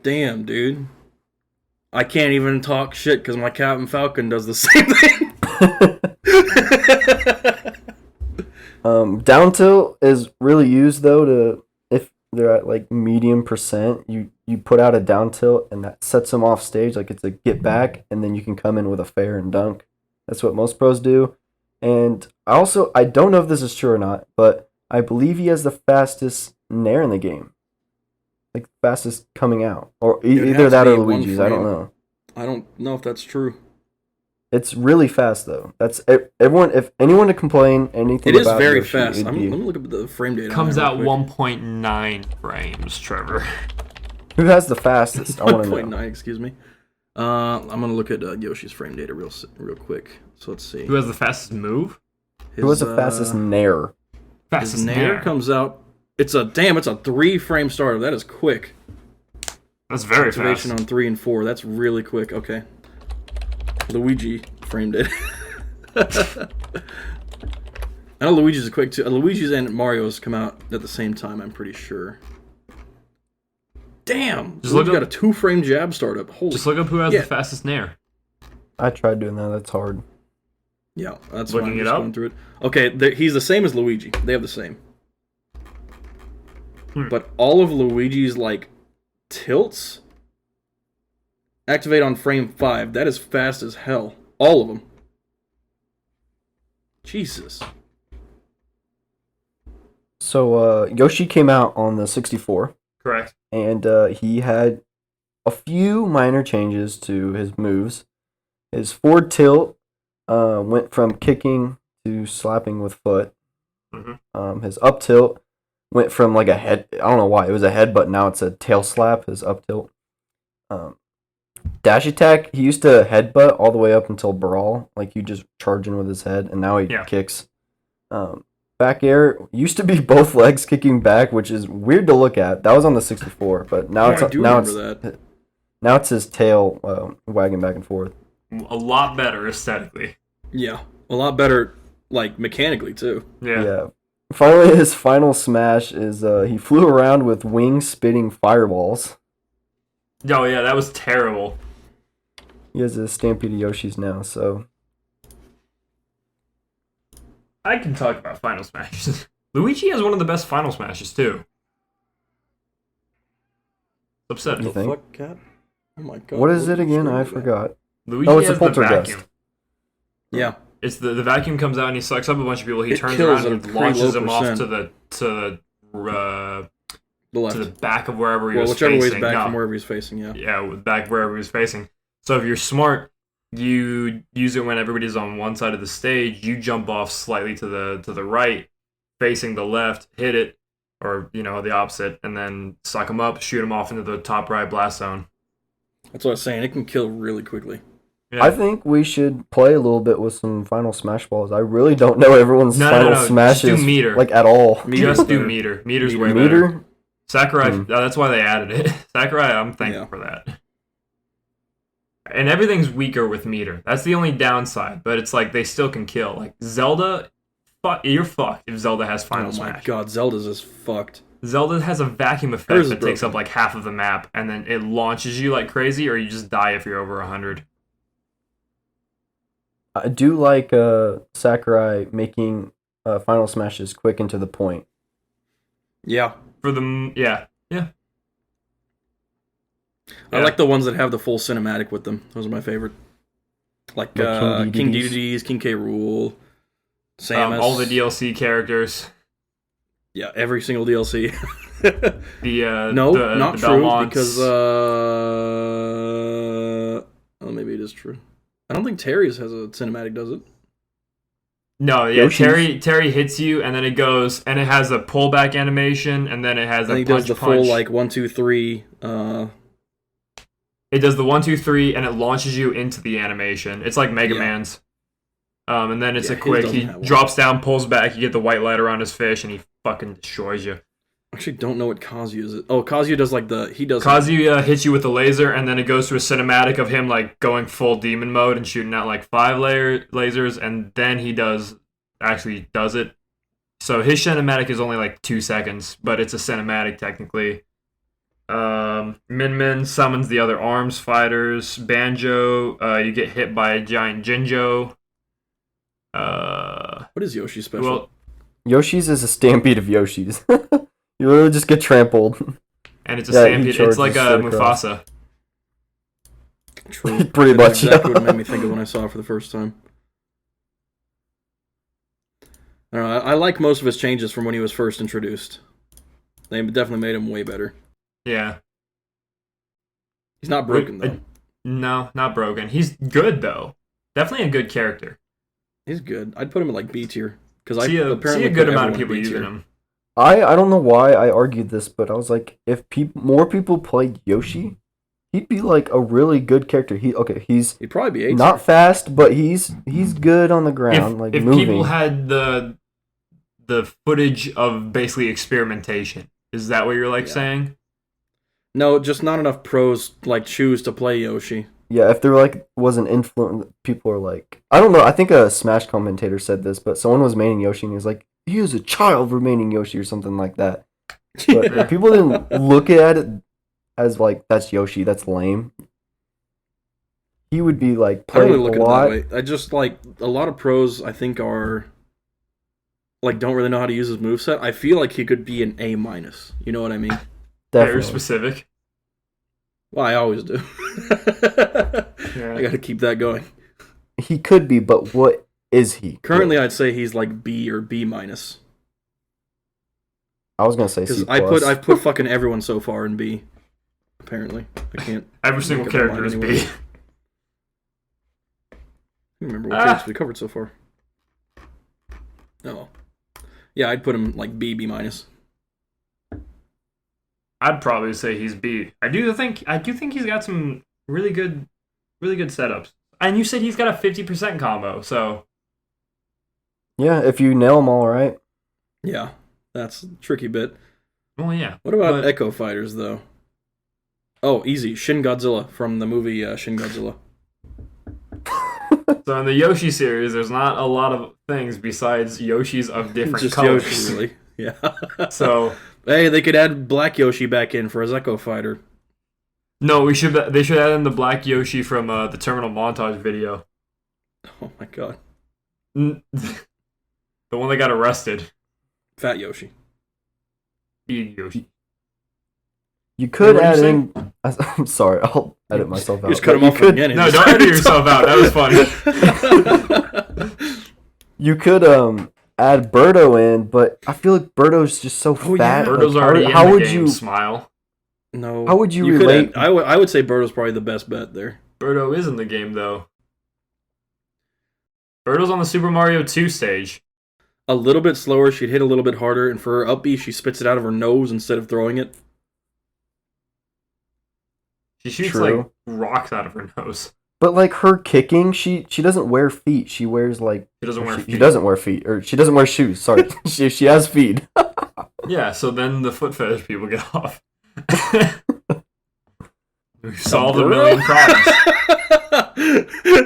Damn, dude. I can't even talk shit because my Captain Falcon does the same thing. Down tilt is really used though to if they're at like medium percent, you put out a down tilt and that sets them off stage like it's a get back, and then you can come in with a fair and dunk. That's what most pros do. And I don't know if this is true or not, but I believe he has the fastest nair in the game, like fastest coming out, or It would either have that to or be one Luigi's. I don't frame. know. I don't know if that's true. It's really fast though. That's everyone. If anyone to complain anything, It is about very Yoshi, fast. it'd Let be- me look up the frame data. on Comes that out real quick. 1.9 frames, Trevor. Who has the fastest? I want to know. 1.9, excuse me. I'm gonna look at Yoshi's frame data real quick. So let's see. Who has the fastest move? Who has the fastest nair? Fastest His nair comes out. It's a 3-frame starter. That is quick. That's very Activation fast. on 3 and 4. That's really quick. Okay. Luigi framed it. I know Luigi's is quick too. Luigi's and Mario's come out at the same time, I'm pretty sure. Damn! Just Luigi look got a 2-frame jab startup. Holy. Just look up who has Yeah. the fastest nair. I tried doing that. That's hard. Yeah, that's Looking fine. it Just up? going through it. Okay, he's the same as Luigi. They have the same. But all of Luigi's like tilts activate on frame 5. That is fast as hell. All of them. Jesus. So Yoshi came out on the 64, Correct. and he had a few minor changes to his moves. His forward tilt went from kicking to slapping with foot. Mhm. His up tilt went from like a head. I don't know why it was a head, but now it's a tail slap. His up tilt. Dash attack. He used to headbutt all the way up until brawl, like you just charge in with his head, and now he kicks. Back air used to be both legs kicking back, which is weird to look at. That was on the 64, but now now it's his tail wagging back and forth. A lot better aesthetically. Yeah, a lot better, like mechanically too. Yeah. Finally, his final smash is he flew around with wings spitting fireballs. Oh yeah, that was terrible. He has a Stampede of Yoshis now, so I can talk about final smashes. Luigi has one of the best final smashes too. Upsetting. You think? Fuck, cat? Oh my god. What is it again? I forgot. Luigi it's a has the poltergeist. vacuum. Yeah. It's the vacuum comes out and he sucks up a bunch of people. He It turns kills around at and a pretty launches low them off percent. to The left. the back of wherever he Well, was whichever facing. way's back No. from wherever he's facing, yeah. Yeah, back wherever he was facing. So if you're smart, you use it when everybody's on one side of the stage. You jump off slightly to the right, facing the left, hit it, or the opposite, and then suck them up, shoot them off into the top right blast zone. That's what I was saying. It can kill really quickly. Yeah. I think we should play a little bit with some final smash balls. I really don't know everyone's final smashes just do meter. like at all. Just do meter. Meter's way better. Meter? Sakurai, that's why they added it. Sakurai, I'm thankful for that. And everything's weaker with meter. That's the only downside, but it's like they still can kill. Like Zelda, you're fucked if Zelda has final smash. Oh my god, Zelda's is fucked. Zelda has a vacuum Hers effect is that takes broken. up like half of the map, and then it launches you like crazy, or you just die if you're over 100. I do like Sakurai making final smashes quick and to the point. Yeah. Yeah. I like the ones that have the full cinematic with them. Those are my favorite. Like King Dedede's, King K. Rool, Samus. All the DLC characters. Yeah, every single DLC. Not the true, Belmonts. because maybe it is true. I don't think Terry's has a cinematic, does it? No, yeah, Yoshi's. Terry hits you, and then it goes, and it has a pullback animation, and then it has I a think it does punch. the full like 1, 2, 3. It does the 1, 2, 3, and it launches you into the animation. It's like Mega Man's. And then it's a his quick. doesn't He have one. drops down, pulls back. You get the white light around his fish, and he fucking destroys you. I actually don't know what Kazuya is. Oh, Kazuya does like Kazuya hits you with the laser, and then it goes to a cinematic of him like going full demon mode and shooting out like 5 lasers, and then he actually does it. So his cinematic is only like 2 seconds, but it's a cinematic technically. Min Min summons the other arms fighters. Banjo, you get hit by a giant Jinjo. What is Yoshi special? Well, Yoshi's is a stampede of Yoshis. You literally just get trampled. and it's a Yeah, he stampede. It's charges like a straight across. Mufasa. True. Pretty That's much, exactly yeah. what it made me think of when I saw it for the first time. I don't know. I like most of his changes from when he was first introduced. They definitely made him way better. Yeah. He's not broken though. No, not broken. He's good though. Definitely a good character. He's good. I'd put him in like B tier because I See apparently a good put amount of everyone people in B using tier. him. I don't know why I argued this, but I was like, if more people played Yoshi, he'd be like a really good character. He's He'd probably be A tier. not fast, but he's good on the ground, If moving. people had the footage of basically experimentation, is that what you're saying? No, just not enough pros like choose to play Yoshi. Yeah, if there was an influence, people are like, I don't know. I think a Smash commentator said this, but someone was maining Yoshi and he was like, he is a child remaining Yoshi or something like that. But if people didn't look at it as like that's Yoshi, that's lame. He would be like I don't played really look a at it lot. that way. I just like a lot of pros. I think are like don't really know how to use his moveset. I feel like he could be an A minus. You know what I mean? Very Definitely. specific. Well, I always do. Yeah. I got to keep that going. He could be, but what is he? Currently, I'd say he's like B or B minus. I was gonna say C Because plus. I've put fucking everyone so far in B. Apparently, I can't. Every single make up my character is mind B. anymore. I don't remember what characters we covered so far. Oh, yeah, I'd put him like B minus. I'd probably say he's B. I do think he's got some really good setups. And you said he's got a 50% combo, so Yeah, if you nail them all right. Yeah, that's a tricky bit. well, yeah. What about But- Echo Fighters though? Oh, easy. Shin Godzilla from the movie Shin Godzilla. So in the Yoshi series, there's not a lot of things besides Yoshis of different Just colors. Yoshi, really. Yeah. So Hey, they could add Black Yoshi back in for his Echo Fighter. no, they should add in the Black Yoshi from the Terminal Montage video. Oh my god. The one that got arrested. Fat Yoshi. Big Yoshi. You could What were you add saying? in. I'm sorry, I'll edit myself out. You just cut him But off from the beginning. No, don't edit yourself out. That was funny. You could add Birdo in, but I feel like Birdo's just so Oh, fat. yeah. like, Birdo's already how in the would game. you? Smile. No. How would you could relate- add- I would say Birdo's probably the best bet there. Birdo is in the game though. Birdo's on the Super Mario 2 stage. A little bit slower, she'd hit a little bit harder, and for her up B, she spits it out of her nose instead of throwing it. She shoots True. like rocks out of her nose. But like her kicking, she doesn't wear feet. She wears like She doesn't wear she feet. doesn't wear feet, or she doesn't wear shoes. Sorry, she has feet. Yeah, so then the foot fetish people get off. We've solved a million problems.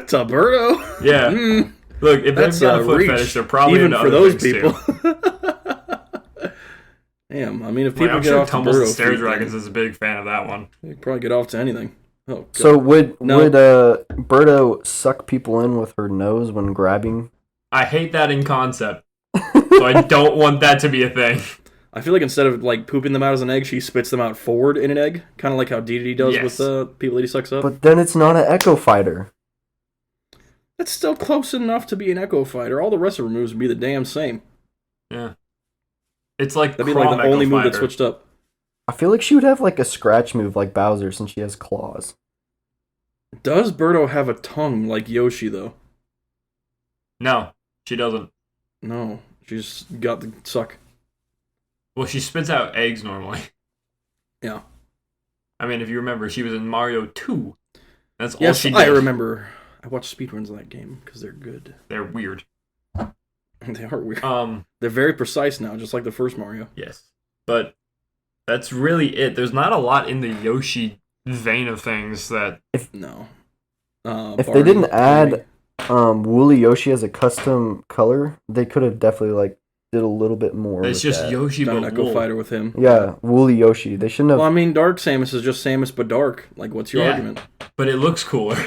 To Birdo. Yeah. Mm, Look, if they've that's got a a foot reach, fetish, they're probably even into for other those things, people. too. Damn, I mean, if Like, people I'm get sure off to Tumbles and Birdo Stair feet, Dragons then is a big fan of that one. they could probably get off to anything. Oh, God. So would No. Birdo suck people in with her nose when grabbing? I hate that in concept, so I don't want that to be a thing. I feel like instead of like pooping them out as an egg, she spits them out forward in an egg, kind of like how DDD does Yes. with the people that he sucks up. But then it's not an Echo Fighter. That's still close enough to be an Echo Fighter. All the rest of her moves would be the damn same. Yeah. It's like That'd be like Crom the Echo only move that Fighter. switched up. I feel like she would have like a scratch move like Bowser since she has claws. Does Birdo have a tongue like Yoshi though? No, she doesn't. No, she's got the suck. Well, she spits out eggs normally. Yeah. I mean, if you remember, she was in Mario 2. That's all Yes, she did. I remember. I watched speedruns of that game because they're good. They're weird. They are weird. Um, They're very precise now, just like the first Mario. yes. But that's really it. There's not a lot in the Yoshi vein of things that... No. If they didn't add Woolly Yoshi as a custom color, they could have definitely like did a little bit more. It's with just that. Yoshi done but an Echo wool. Fighter with him. Yeah, Woolly Yoshi. They shouldn't have. Well, I mean, Dark Samus is just Samus but dark. Like, what's your Yeah. argument? But it looks cooler.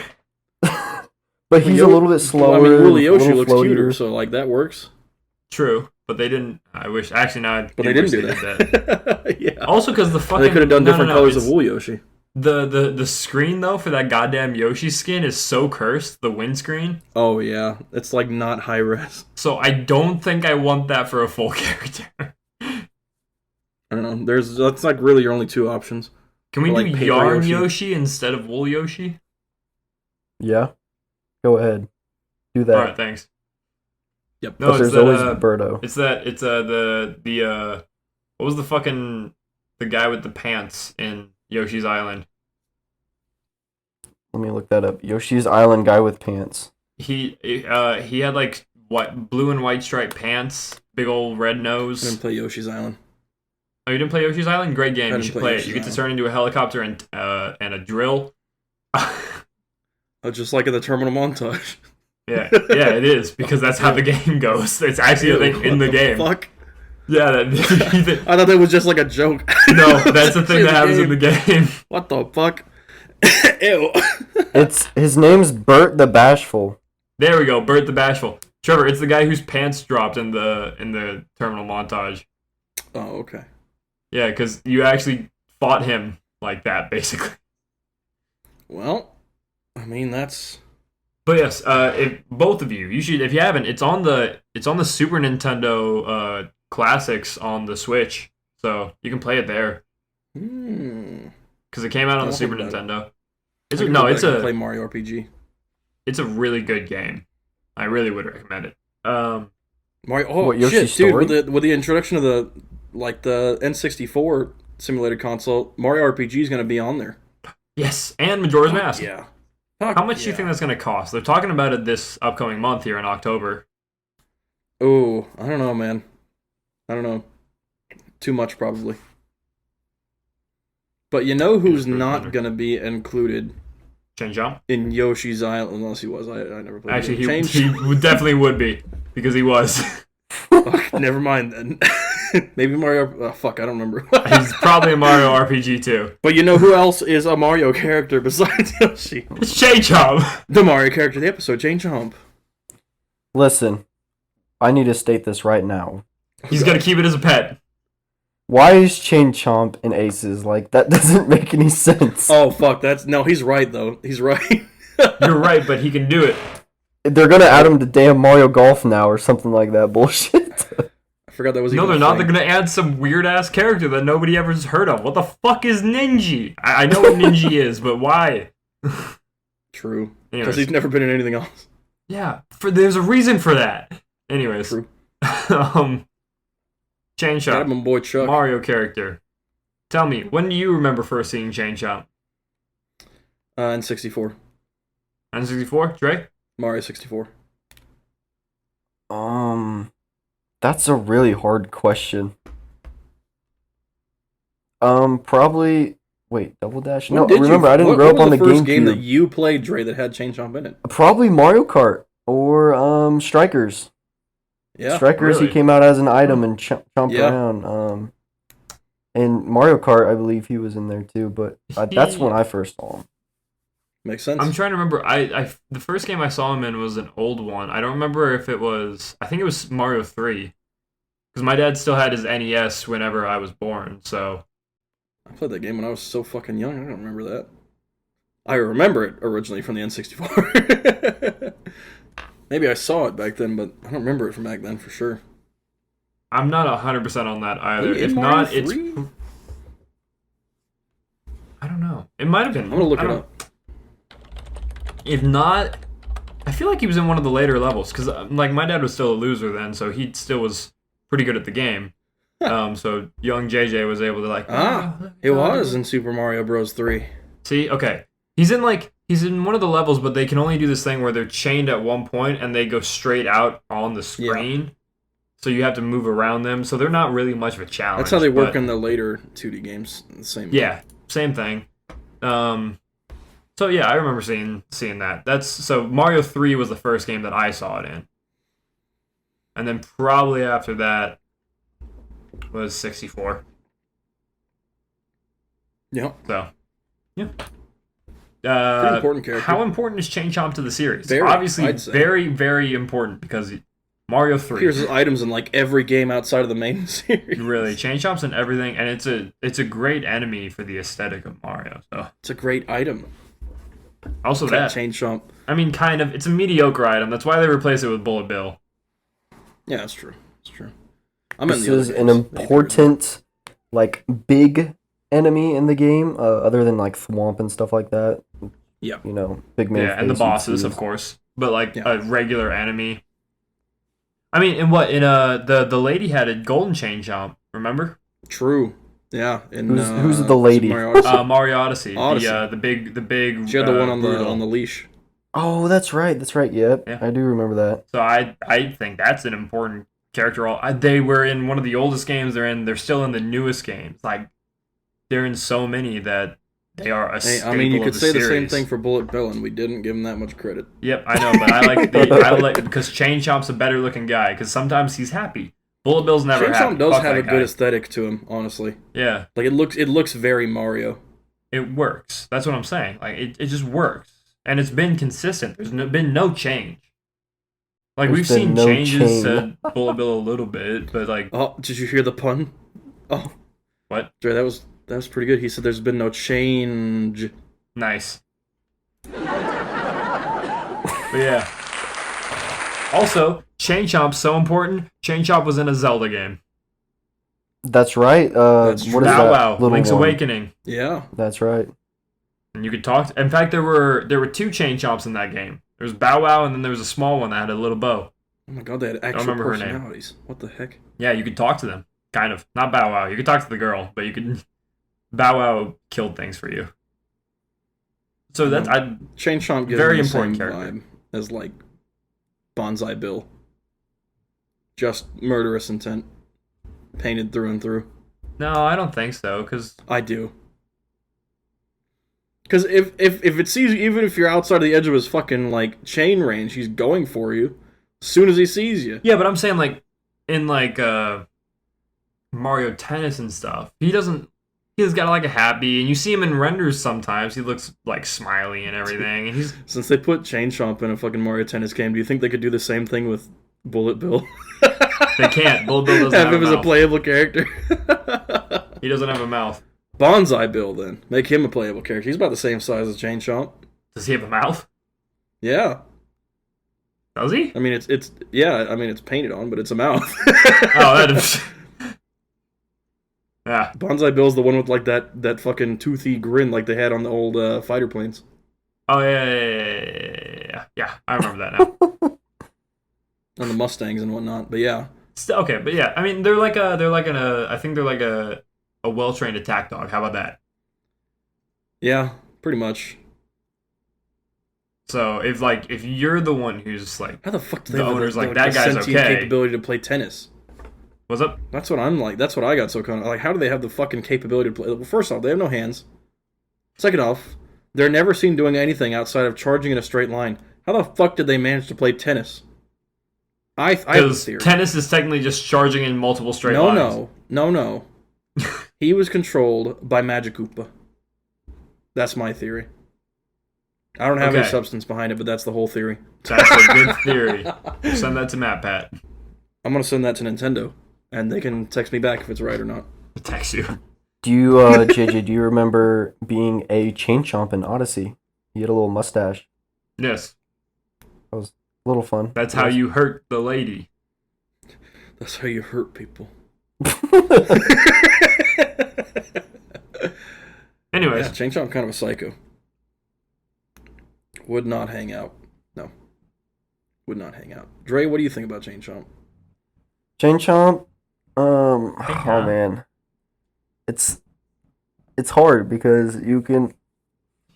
but he's a little bit slower. Well, I mean, Woolly a Yoshi little looks cuter, floatier. so like that works. True. But they didn't... I wish... Actually, now I But they didn't wish do that. Yeah. Also, because the fucking... They could have done different colors it's- of Wool Yoshi. The screen, though, for that goddamn Yoshi skin is so cursed. The windscreen. Oh yeah, it's like not high res. So I don't think I want that for a full character. I don't know. That's like really your only two options. Can we Or, do like, paper yarn Yoshi. Yoshi instead of wool Yoshi? Yeah, go ahead, do that. Alright, thanks. Yep. No, but it's there's that, always Birdo. It's the what was the guy with the pants in Yoshi's Island? Let me look that up. Yoshi's Island guy with pants. He had like blue and white striped pants, big old red I nose. didn't play Yoshi's Island. Oh, you didn't play Yoshi's Island? Great game. I You didn't should play play it. Yoshi's You get to Island. turn into a helicopter and a drill. Oh, just like in the terminal montage. Yeah, it is because that's how the game goes. It's actually a thing in the What game. Fuck. Yeah, that, I thought that was just like a joke. no, that's the thing that happens in the game. What the fuck? Ew. His name's Bert the Bashful. There we go, Bert the Bashful. Trevor, it's the guy whose pants dropped in the terminal montage. Oh, okay. Yeah, because you actually fought him like that, basically. Well, I mean that's. But yes, if both of you should, if you haven't, it's on the Super Nintendo classics on the Switch, so you can play it there. Because it came out on the Super Nintendo. It's play Mario RPG. It's a really good game. I really would recommend it. Mario. Oh what, Yoshi's shit, Story? dude! With the introduction of the N64 simulated console, Mario RPG is going to be on there. Yes, and Majora's Mask. Yeah. How much do you think that's going to cost? They're talking about it this upcoming month here in October. Oh, I don't know, man. I don't know. Too much, probably. But you know who's not going to be included Chomp? in Yoshi's Island? Unless he was. I never played Actually, the game. he definitely would be, because he was. Fuck, never mind then. Maybe Mario. Oh, fuck, I don't remember. He's probably a Mario RPG too. But you know who else is a Mario character besides Yoshi? It's Chomp. The Mario character of the episode, Chomp. Listen, I need to state this right now. He's going to keep it as a pet. Why is Chomp in Aces? Like, that doesn't make any sense. Oh, fuck, no, he's right, though. He's right. You're right, but he can do it. They're gonna add him to damn Mario Golf now or something like that bullshit. I forgot that was No, even they're a not. thing. They're going to add some weird-ass character that nobody ever's heard of. What the fuck is Ninja? I know what Ninja is, but why? True. Anyways. Because he's never been in anything else. Yeah, there's a reason for that. Anyways. True. Chain Got Chomp. him, my boy Chuck. Mario character. Tell me, when do you remember first seeing Chain Chomp? N64. N64, Dre? Mario 64. That's a really hard question. Probably. Wait, Double Dash? No, remember, I didn't grow up on the first game that GameCube. you played, Dre, that had Chain Chomp in it? Probably Mario Kart or Strikers. Yeah. Strikers, really? he came out as an item and chomped Yeah. around. And Mario Kart, I believe he was in there too, but that's when I first saw him. Makes sense. I'm trying to remember. The first game I saw him in was an old one. I don't remember if it was. I think it was Mario 3. Because my dad still had his NES whenever I was born, so. I played that game when I was so fucking young. I don't remember that. I remember it originally from the N64. Maybe I saw it back then, but I don't remember it from back then for sure. I'm not 100% on that either. Maybe in If Mario not, 3? it's. I don't know. It might have been. I'm gonna look it up. If not, I feel like he was in one of the later levels because, like, my dad was still a loser then, so he still was pretty good at the game. So young JJ was able to It was in Super Mario Bros. 3. See, okay, he's in one of the levels, but they can only do this thing where they're chained at one point and they go straight out on the screen. Yeah. So you have to move around them. So they're not really much of a challenge. That's how they work in the later 2D games. The same. Yeah, same thing. So yeah, I remember seeing that. So Mario 3 was the first game that I saw it in. And then probably after that was 64. Yep. So, yeah. Pretty important character. How important is Chain Chomp to the series? Very, Obviously, I'd say. very, very important because Mario 3. Here's his items in like every game outside of the main series. Really, Chain Chomp's in everything, and it's a great enemy for the aesthetic of Mario. So it's a great item. Also that Chain Chomp. I mean, kind of. It's a mediocre item. That's why they replace it with Bullet Bill. Yeah, that's true. That's true. This is an important, like, big enemy in the game, other than like Thwomp and stuff like that. Yeah. You know, big man. Yeah, and the bosses, of course, but like a regular enemy. I mean, the lady had a golden Chain Chomp. Remember? True. Yeah. Who's the lady? Mario Odyssey. The big. She had the one on the leash. Oh, that's right. That's right. Yep. Yeah. I do remember that. So I think that's an important character. They were in one of the oldest games they're still in the newest games. Like, they're in so many that they are a staple. I mean, you could say series. the same thing for Bullet Bill, and we didn't give him that much credit. Yep, I know, but I like because Chain Chomp's a better looking guy because sometimes he's happy. Bullet Bill's never Chain happened. Chomp does Fuck have that a guy. good aesthetic to him, honestly. Yeah, Like it looks very Mario. it works. That's what I'm saying. Like it just works, and it's been consistent. There's been no change. Like There's we've been seen no changes chain. to Bullet Bill a little bit, but like Oh, did you hear the pun? Oh, what? Dre, that was pretty good. He said there's been no change. Nice. But yeah. Also, Chain Chomp's so important. Chain Chomp was in a Zelda game. That's right. That's What true. is Bow that? Wow, Little Link's one? Awakening. Yeah. That's right. And you could talk. In fact, there were 2 Chain Chomps in that game. There was Bow Wow, and then there was a small one that had a little bow. Oh my god, they had actual remember her name. personalities. What the heck? Yeah, you could talk to them. Kind of. Not Bow Wow. You could talk to the girl, but you could. Bow Wow killed things for you. So that's Chain Chomp gives Very me the important same character. vibe as like Bonsai Bill. Just murderous intent, painted through and through. No, I don't think so. Because I do. Because if it sees you, even if you're outside the edge of his fucking like chain range, he's going for you as soon as he sees you. yeah, but I'm saying like in like Mario Tennis and stuff, he doesn't. He's got like a happy, and you see him in renders sometimes. He looks like smiley and everything, and he's Since they put Chain Chomp in a fucking Mario Tennis game, do you think they could do the same thing with Bullet Bill? they can't. Bullet Bill doesn't Have have him a as a mouth. playable character. He doesn't have a mouth. Bonsai Bill, then. Make him a playable character. He's about the same size as Chain Chomp. Does he have a mouth? Yeah. Does he? I mean, it's painted on, but it's a mouth. Oh, that is. Yeah. Bonsai Bill's the one with like that fucking toothy grin like they had on the old fighter planes. Oh yeah. I remember that now. On the Mustangs and whatnot. But yeah. Okay, but yeah, I mean I think they're like a well trained attack dog. How about that? Yeah, pretty much. So if you're the one who's like, How the fuck do they The have owner's the, like, the that guy's sentient okay. capability to play tennis? what's up? That's what I'm like. That's what I got so kind of like. How do they have the fucking capability to play? Well, first off, they have no hands. Second off, they're never seen doing anything outside of charging in a straight line. How the fuck did they manage to play tennis? I have a Because theory. tennis is technically just charging in multiple straight lines. No. He was controlled by Magikoopa. That's my theory. I don't have any Okay. substance behind it, but that's the whole theory. That's a good theory. Send that to Matt Pat. I'm gonna send that to Nintendo, and they can text me back if it's right or not. I'll text you. Do you, JJ, do you remember being a Chain Chomp in Odyssey? He had a little mustache. Yes. A little fun. That's how you hurt the lady. That's how you hurt people. Anyways, Yeah, Chain Chomp kind of a psycho. Would not hang out. No. Would not hang out. Dre, what do you think about Chain Chomp? Chain Chomp, oh Chomp. man. It's hard because you can.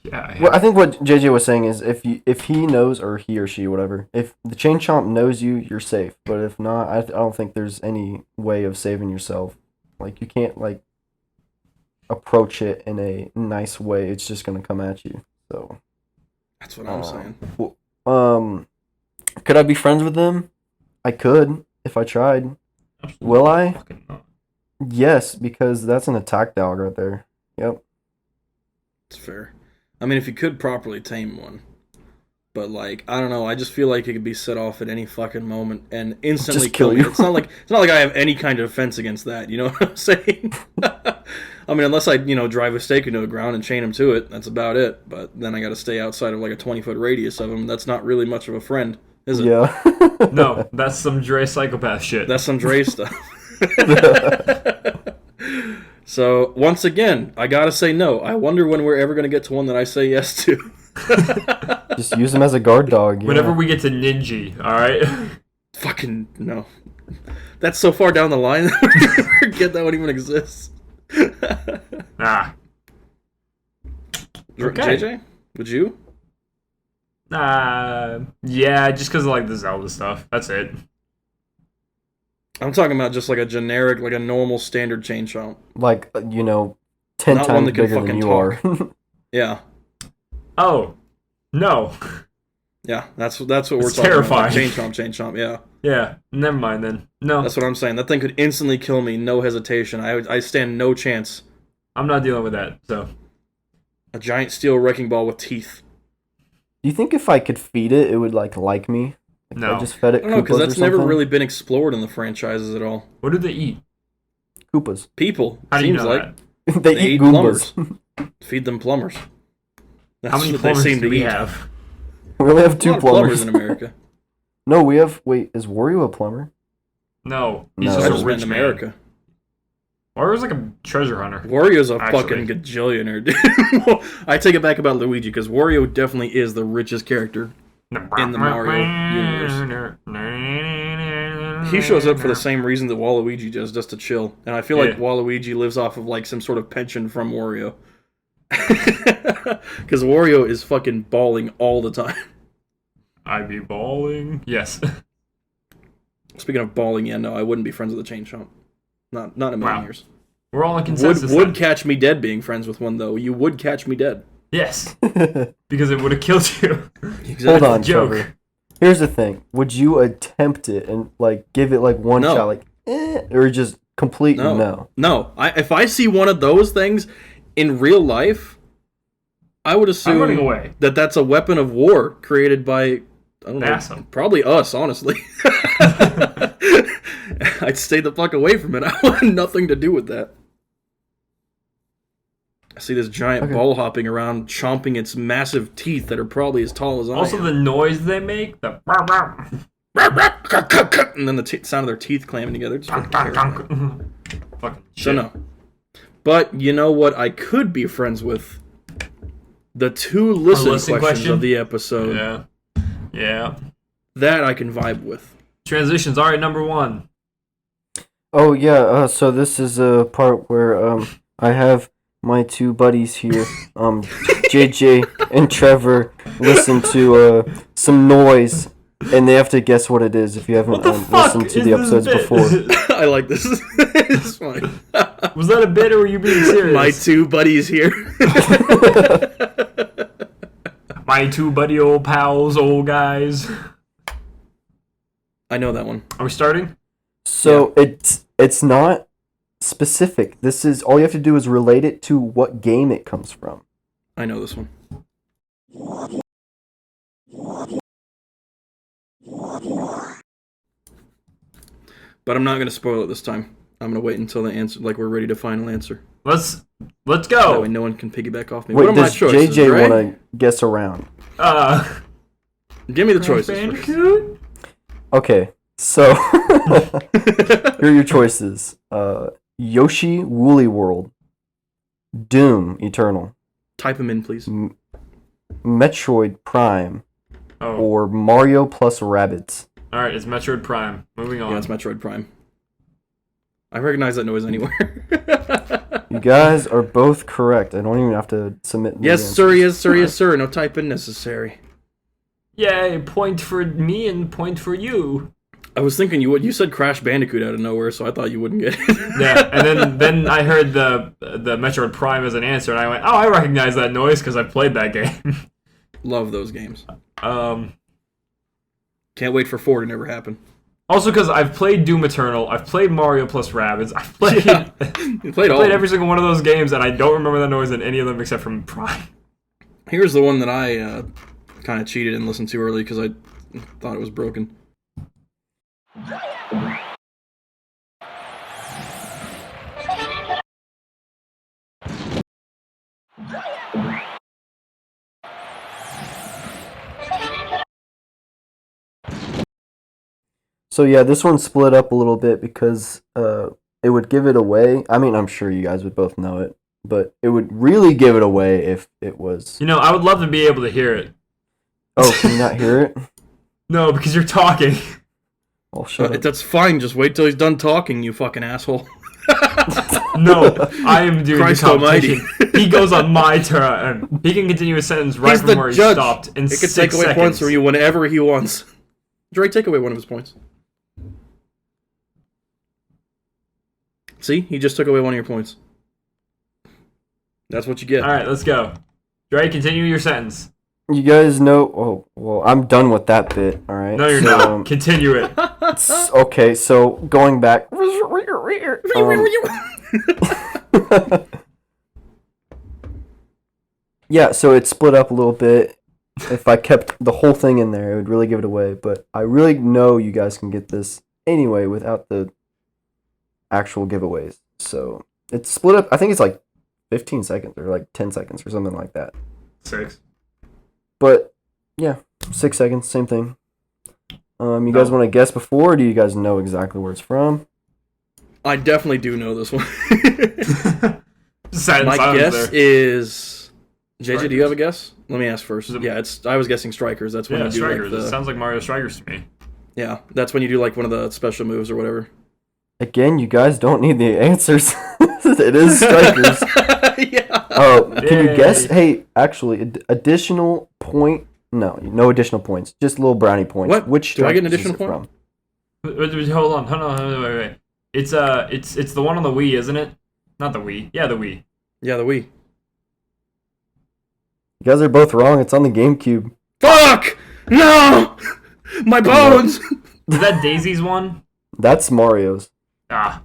yeah. Well, I think what JJ was saying is if he knows, or he or she, whatever, if the Chain Chomp knows you, you're safe. But if not, I don't think there's any way of saving yourself. Like, you can't like approach it in a nice way. It's just gonna come at you. So That's what I'm saying. could I be friends with them? I could if I tried. Will I? Fucking not. Yes, because that's an attack dog right there. Yep. It's fair. I mean, if you could properly tame one. But, like, I don't know. I just feel like it could be set off at any fucking moment and instantly Just kill me. you. It's not like I have any kind of defense against that. You know what I'm saying? I mean, unless I, drive a stake into the ground and chain him to it, that's about it. But then I got to stay outside of like a 20-foot radius of him. That's not really much of a friend, is it? Yeah. No, that's some Dre psychopath shit. That's some Dre stuff. So, once again, I gotta say no. I wonder when we're ever gonna get to one that I say yes to. Just use him as a guard dog. Yeah. Whenever we get to Ninja, alright? Fucking no. That's so far down the line that we forget that one even exists. Nah. Okay. JJ, would you? Yeah, just because of like the Zelda stuff. That's it. I'm talking about just like a generic, like a normal standard Chain Chomp. Like, 10 Not one times that can bigger than fucking you talk. are. Yeah. Oh. No. Yeah, that's what we're It's talking terrifying. about. Chain Chomp, yeah. Yeah, never mind then. No, That's what I'm saying. That thing could instantly kill me, no hesitation. I stand no chance. I'm not dealing with that. So A giant steel wrecking ball with teeth. Do you think if I could feed it, it would like me? If No. I just fed I it don't know, because Koopas or that's never something? really been explored in the franchises at all. what do they eat? Koopas. People, How do you seems know like. that? They They eat eat Goombas. Feed them plumbers. That's How many what they plumbers seem do to we eat. have? We only have A 2 lot of plumbers plumbers. in America. No, we have. Wait, is Wario a plumber? No, he's No. I just just a meant rich in man. America. Wario's like a treasure hunter. Wario's a Actually. fucking gajillionaire, dude. I take it back about Luigi, because Wario definitely is the richest character in the Mario universe. He shows up for the same reason that Waluigi does, just to chill. And I feel like Yeah. Waluigi lives off of like some sort of pension from Wario. Because Wario is fucking bawling all the time. I be balling. Yes. Speaking of bawling, yeah, no, I wouldn't be friends with a chain chomp. Not in a million Wow. years. We're all in consensus. Would then. catch me dead being friends with one, though. You would catch me dead. Yes, because it would have killed you. Hold on, Joke. Trevor. Here's the thing. Would you attempt it and give it one No. shot, or just complete no? No. If I see one of those things in real life, I would I'm running assume away. that that's a weapon of war created by, I don't know, NASA. probably us, honestly. I'd stay the fuck away from it. I want nothing to do with that. I see this giant ball hopping around, chomping its massive teeth that are probably as tall as I Also, am. the noise they make, the And then the sound of their teeth clamming together. Just fucking terrifying. fucking shit. So no. But you know what I could be friends with? The 2 listen questions of the episode. Yeah. Yeah. That I can vibe with. Transitions. All right, number 1. Oh yeah. So this is a part where I have my 2 buddies here, JJ and Trevor, listen to some noise, and they have to guess what it is if you haven't What the fuck listened to is the this episodes bit? before. I like this. It's funny. Was that a bit or were you being serious? My 2 buddies here. My 2 buddy old pals, old guys. I know that one. Are we starting? So it's not specific. This is all you have to do is relate it to what game it comes from. I know this one. But I'm not going to spoil it this time. I'm going to wait until the answer, we're ready to final answer. Let's That go. way no one can piggyback off me. Wait, what are my does choices, JJ Dre? want to guess around? Give me the choices first. Bandicoot? Okay, so here are your choices: Yoshi Woolly World, Doom Eternal, Type them in, please. Metroid Prime, Oh, or Mario plus Rabbids. all right. It's Metroid Prime. Moving on. Yeah, it's Metroid Prime. I recognize that noise anywhere. You guys are both correct. I don't even have to submit. these Yes, answers. sir, yes, sir, yes, sir. No typing necessary. Yay! Point for me and point for you. I was thinking you would. You said Crash Bandicoot out of nowhere, so I thought you wouldn't get it. Yeah, and then I heard the Metroid Prime as an answer, and I went, oh, I recognize that noise because I played that game. Love those games. Um. Can't wait for 4 to never happen. Also, because I've played Doom Eternal, I've played Mario plus Rabbids, I've played, Yeah. You played all. played of every single one of those games, and I don't remember the noise in any of them except from Prime. them. Here's the one that I kind of cheated and listened to early because I thought it was broken. So yeah, this one split up a little bit because it would give it away. I mean, I'm sure you guys would both know it, but it would really give it away if it was. You know, I would love to be able to hear it. Oh, can you not hear it? No, because you're talking. Oh, shut up. That's fine. Just wait till he's done talking, you fucking asshole. No, I am doing Christ the competition. almighty. He goes on my turn. He can continue his sentence right He's from the where he judge. stopped in He can 6 take away seconds. points from you whenever he wants. Dre, take away one of his points. See? He just took away one of your points. That's what you get. All right, let's go. Dre, continue your sentence. You guys know. Oh, well, I'm done with that bit. All right. No, you're not. Continue it. Okay, so going back. Yeah, so it's split up a little bit. If I kept the whole thing in there, it would really give it away. But I really know you guys can get this anyway without the actual giveaways. So it's split up. I think it's like 15 seconds or like 10 seconds or something like that. 6. But yeah, 6 seconds, same thing. You guys want to guess before, or do you guys know exactly where it's from? I definitely do know this one. Silence My guess there. is... JJ, Strikers. do you have a guess? Let me ask first. Is it- Yeah, I was guessing Strikers. That's when Yeah, you do Strikers. like It the... sounds like Mario Strikers to me. Yeah, that's when you do like one of the special moves or whatever. Again, you guys don't need the answers. It is Strikers. Yeah. Oh, can you Yay. guess? Hey, actually, additional point. No additional points. Just little brownie points. What? Which Do I get an Strikers is additional it point? Hold on, wait. It's the one on the Wii, isn't it? Not the Wii. Yeah, the Wii. Yeah, the Wii. You guys are both wrong. It's on the GameCube. Fuck! No! My bones! Is that Daisy's one? That's Mario's. Ah.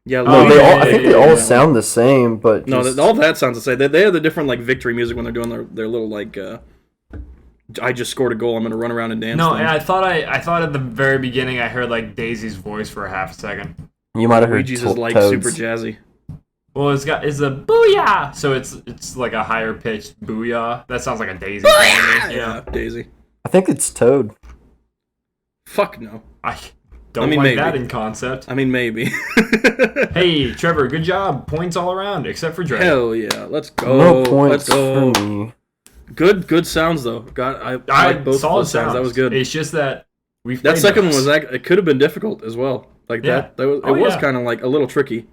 Yeah, No, Oh, they yeah, all. yeah, I think yeah, they all yeah. sound the same, but No, just, all that sounds the same. They have the different like victory music when they're doing their little like. I just scored a goal. I'm gonna run around and dance. No, thing. and I thought at the very beginning I heard like Daisy's voice for a half a second. you might have heard Luigi's is like Toads. super jazzy. Well, it's a booyah, so it's like a higher pitched booyah. That sounds like a Daisy thing to me. Yeah, Daisy. I think it's Toad. Fuck no. I don't I mean, like maybe. that in concept. I mean, maybe. Hey, Trevor, good job. Points all around, except for Dre. Hell yeah, let's go. No points Let's go. for me. Good sounds though. I like both of solid those sounds. That was good. It's just that That second one was it could have been difficult as well. Like Yeah. that was Oh, it was yeah. kind of like a little tricky.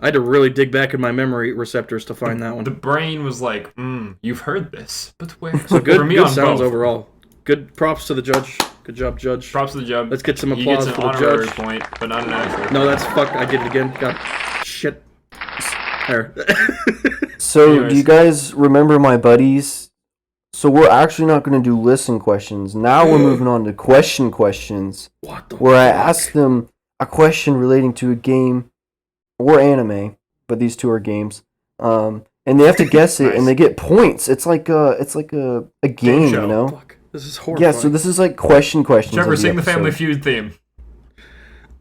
I had to really dig back in my memory receptors to find that one. The brain was like, you've heard this, but where? So good, For me good on sounds both. overall. Good props to the judge. Good job, judge. Props to the judge. Let's get some He applause gets for an the honorary judge. point, but not an actual. No, that's fuck. I did it again. God, shit. There. So, Anyways. do you guys remember my buddies? So we're actually not going to do listen questions. Now we're moving on to questions, What the? where I fuck? ask them a question relating to a game or anime, but these two are games. And they have to guess it, Nice. and they get points. It's like a game, show. you know? Fuck. This is horrible. Yeah. So this is like questions. Trevor, of sing the Family episode. Feud theme.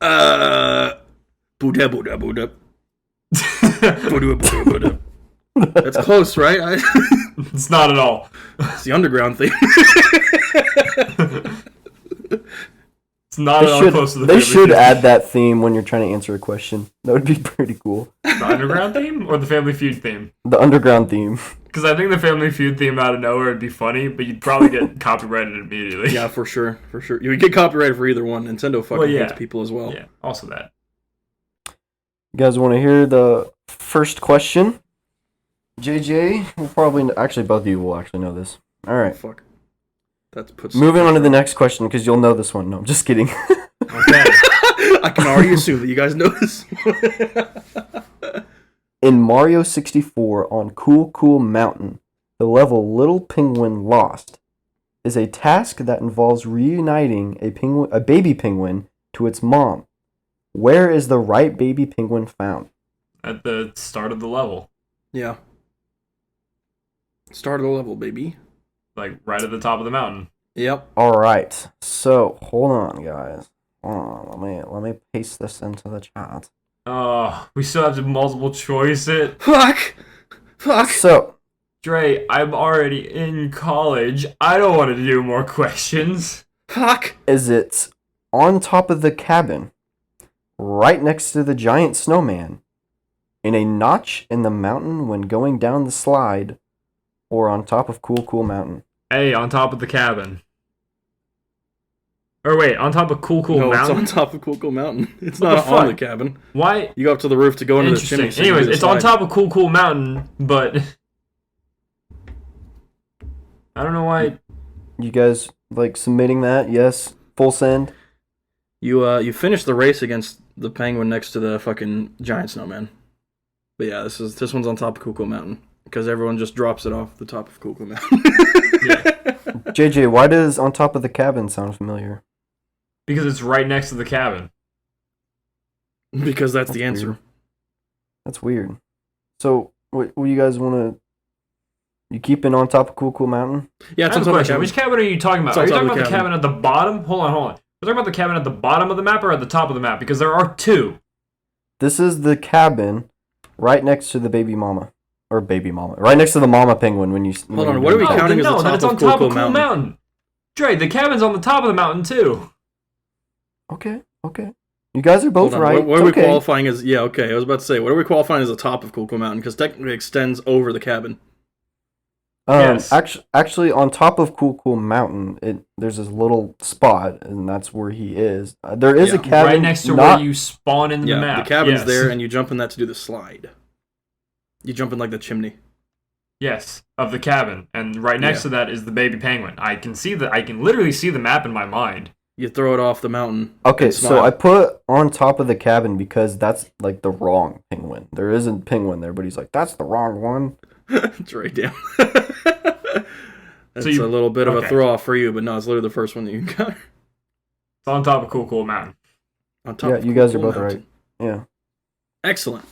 Buddha, Buddha, Buddha. Buddha, Buddha, Buddha. That's close, right? It's not at all. It's the underground thing. It's not They at all should, close to the they Family should Feud. add that theme when you're trying to answer a question. That would be pretty cool. The underground theme or the Family Feud theme? The underground theme. Because I think the Family Feud theme out of nowhere would be funny, but you'd probably get copyrighted immediately. Yeah, for sure. You would get copyrighted for either one. Nintendo fucking Well, yeah. hates people as well. Yeah, also that. You guys want to hear the first question? JJ will probably actually both of you will actually know this. All right. Fuck. That's puts. Moving on to the next question because you'll know this one. No, I'm just kidding. Okay. I can already assume that you guys know this. In Mario 64 on Cool Cool Mountain, the level Little Penguin Lost is a task that involves reuniting a baby penguin to its mom. Where is the right baby penguin found? At the start of the level. Yeah. Start of the level, baby. Like, right at the top of the mountain. Yep. All right. So, hold on, guys. Hold on. Let me paste this into the chat. Oh, we still have to multiple choice it. Fuck. So, Dre, I'm already in college. I don't want to do more questions. Fuck. is it on top of the cabin, right next to the giant snowman, in a notch in the mountain when going down the slide, or on top of Cool Cool Mountain? Hey, on top of the cabin. Or wait, on top of Cool Cool No, Mountain? it's on top of Cool Cool Mountain. It's What not the on the fuck? cabin. Why? You go up to the roof to go into the Interesting. chimney. so you can Anyways, do the it's on slide. top of Cool Cool Mountain, but I don't know why. You guys like submitting that? Yes. Full send? You finished the race against the penguin next to the fucking giant snowman. But yeah, this one's on top of Cool Cool Mountain. Because everyone just drops it off the top of Cool Mountain. JJ, why does on top of the cabin sound familiar? Because it's right next to the cabin. Because that's the answer. Weird. That's weird. So, what you guys want to... You keeping on top of Cool Mountain? Yeah, it's I on have a top of the question. cabin. Which cabin are you talking about? It's on Are you top talking of about the the cabin at the bottom? Hold on. We're talking about the cabin at the bottom of the map or at the top of the map? Because there are two. This is the cabin right next to the baby mama. Or baby mama. Right next to the mama penguin when you... Hold on, what are we counting as the top it's on of top Cool of Cool Mountain. Dre, the cabin's on the top of the mountain too. Okay. You guys are both right. What are we qualifying as? Yeah, okay. I was about to say, what are we qualifying as the top of Cool Mountain? Because technically it extends over the cabin. Yes. Actually, on top of Cool Mountain, there's this little spot, and that's where he is. There is a cabin right next to where you spawn in the map. Yeah, the cabin's there, and you jump in that to do the slide. You jump in like the chimney. Yes, of the cabin, and right next to that is the baby penguin. I can literally see the map in my mind. You throw it off the mountain. Okay, so I put on top of the cabin because that's like the wrong penguin. There isn't penguin there, but he's like, that's the wrong one. It's right down. That's a little bit of a throw off for you, but no, it's literally the first one that you got. It's on top of Cool Mountain. On top of you guys are Cool both Mountain. right. Yeah. Excellent.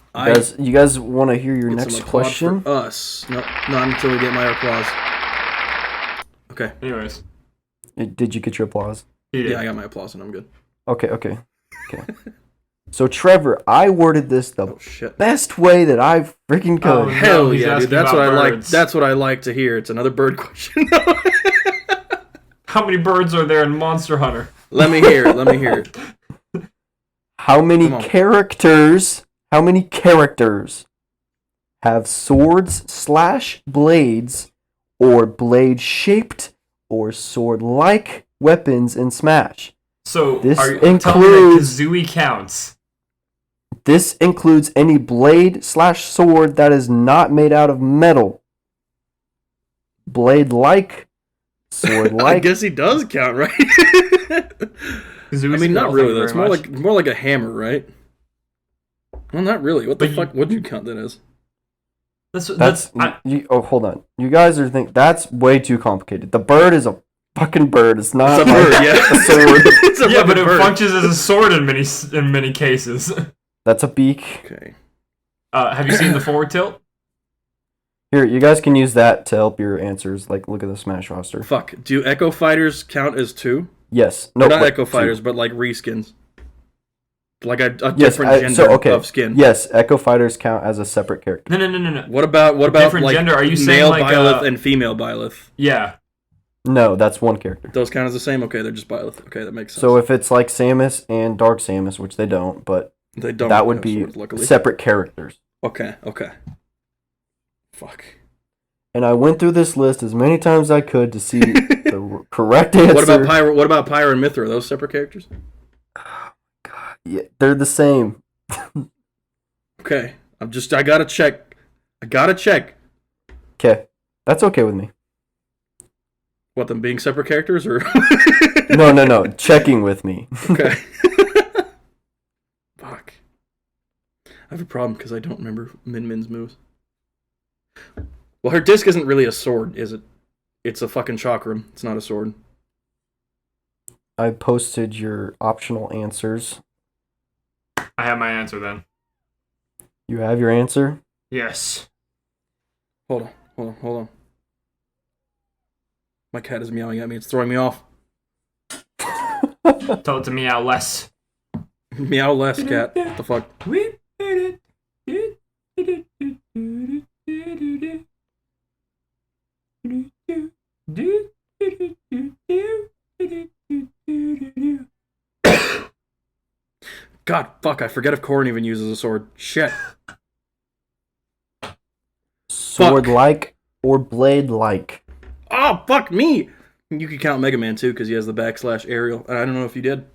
You guys want to hear your get next some applause question? for us. No, not until we get my applause. Okay. Anyways. Did you get your applause? Yeah, I got my applause and I'm good. Okay. So Trevor, I worded this the best way that I freaking could. Oh, hell yeah, dude. That's what I like. That's what I like to hear. It's another bird question. How many birds are there in Monster Hunter? Let me hear it. How many characters have swords / blades or blade-shaped or sword-like weapons in Smash? So, this includes Kazooie counts. This includes any blade / sword that is not made out of metal. Blade-like, sword-like. I guess he does count, right? I mean, not really. Though. It's more like a hammer, right? Well, not really. What the fuck? What'd you count that as? Hold on. You guys are thinking that's way too complicated. The bird is a fucking bird. It's not a bird, yeah. A sword. But it functions as a sword in many cases. That's a beak. Okay. Have you seen the forward tilt? Here, you guys can use that to help your answers. Like, look at the Smash roster. Fuck. Do Echo Fighters count as 2? Yes. No, not Echo Fighters, but like reskins. Like a different gender of skin. Yes, Echo Fighters count as a separate character. No. What about different like gender? Are you male saying like Byleth and female Byleth? Yeah. No, that's one character. Those count as the same? Okay, they're just Byleth. Okay, that makes sense. So if it's like Samus and Dark Samus, which they don't, but that would be swords, separate characters. Okay. Fuck. And I went through this list as many times as I could to see the correct answer. What about Pyra and Mithra? Are those separate characters? Oh, God. Yeah, they're the same. Okay. I gotta check. Okay. That's okay with me. What, them being separate characters or No. Checking with me. Okay. Fuck. I have a problem because I don't remember Min Min's moves. Well, her disc isn't really a sword, is it? It's a fucking chakram. It's not a sword. I posted your optional answers. I have my answer then. You have your answer? Yes. Hold on. My cat is meowing at me. It's throwing me off. Tell it to meow less. Meow less, cat. What the fuck? God, fuck, I forget if Corrin even uses a sword. Shit. Sword-like or blade-like? Oh, fuck me! You could count Mega Man, too, because he has the / aerial, and I don't know if you did.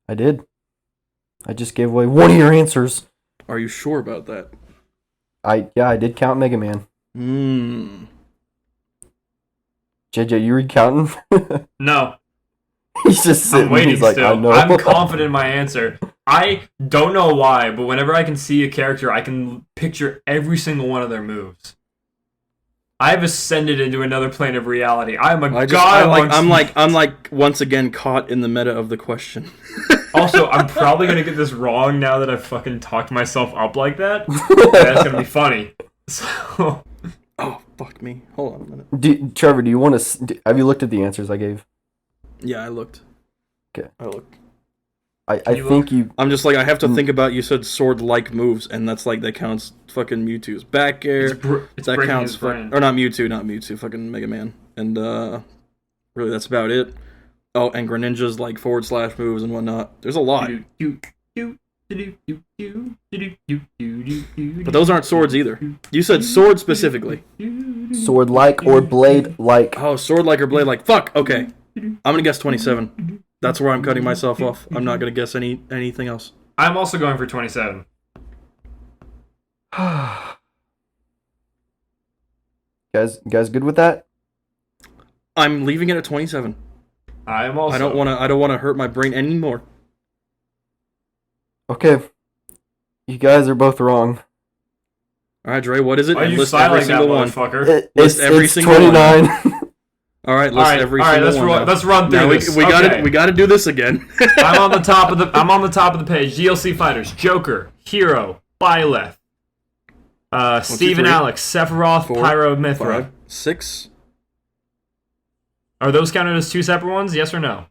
I did. I just gave away one of your answers. Are you sure about that? I did count Mega Man. JJ, you recounting? No. He's just sitting. I'm waiting He's like, still. I know. I'm confident in my answer. I don't know why, but whenever I can see a character, I can picture every single one of their moves. I've ascended into another plane of reality. I'm a god. I'm like once again caught in the meta of the question. Also, I'm probably gonna get this wrong now that I've fucking talked myself up like that. That's gonna be funny. So. Oh, fuck me. Hold on a minute. Trevor, do you want to? Have you looked at the answers I gave? Yeah, I looked. Okay. I looked. I think you. I'm just like, I have to think about, you said sword-like moves, and that's like, that counts fucking Mewtwo's back air. It's that counts, or not Mewtwo, fucking Mega Man. And, really, that's about it. Oh, and Greninja's, like, forward/slash moves and whatnot. There's a lot. But those aren't swords either. You said sword specifically. Sword-like or blade-like. Oh, sword-like or blade-like. Fuck, okay. I'm gonna guess 27. That's where I'm cutting myself off. I'm not gonna guess anything else. I'm also going for 27. Guys, good with that? I'm leaving it at 27. I'm also. I don't wanna hurt my brain anymore. Okay. You guys are both wrong. All right, Dre, what is it? Why are you list silent, every single that one. motherfucker? It's 29. All right, list every single one. Let's run through now this. We gotta do this again. I'm on the top of the page. GLC fighters: Joker, Hero, Byleth, Steven Alex, Sephiroth, 4, Pyro, Mithra. 5, 6. Are those counted as two separate ones? Yes or no?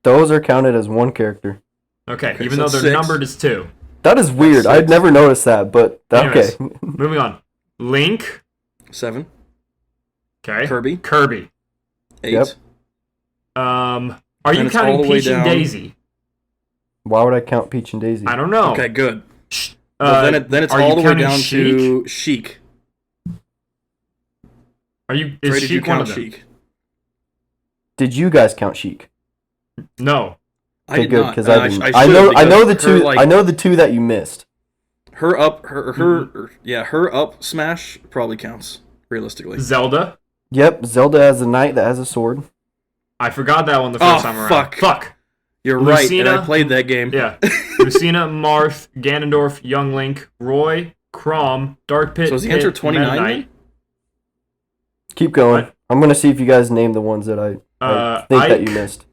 Those are counted as one character. Okay, Okay, even so though they're 6. numbered as 2. That is weird. I'd never noticed that, but Anyways, okay. Moving on. Link. 7. Okay. Kirby. 8. Yep. Are you And it's counting all the way Peach and down. Daisy? Why would I count Peach and Daisy? I don't know. Okay, good. Well, then it's are you all the way counting down Sheik? to Sheik. Is Dre, did you Sheik one count of them? Sheik? Did you guys count Sheik? No. I Okay, did good, not. because And I didn't. should, I know the because two. her, like, I know the two that you missed. her up smash probably counts realistically. Zelda. Yep, Zelda has a knight that has a sword. I forgot that one the first time around. Fuck. You're Lucina, right, and I played that game. Yeah. Lucina, Marth, Ganondorf, Young Link, Roy, Chrom, Dark Pit. So is the answer Pit, 29 Meta then? Knight. Keep going. What? I'm gonna see if you guys name the ones that I think that you Ike. missed.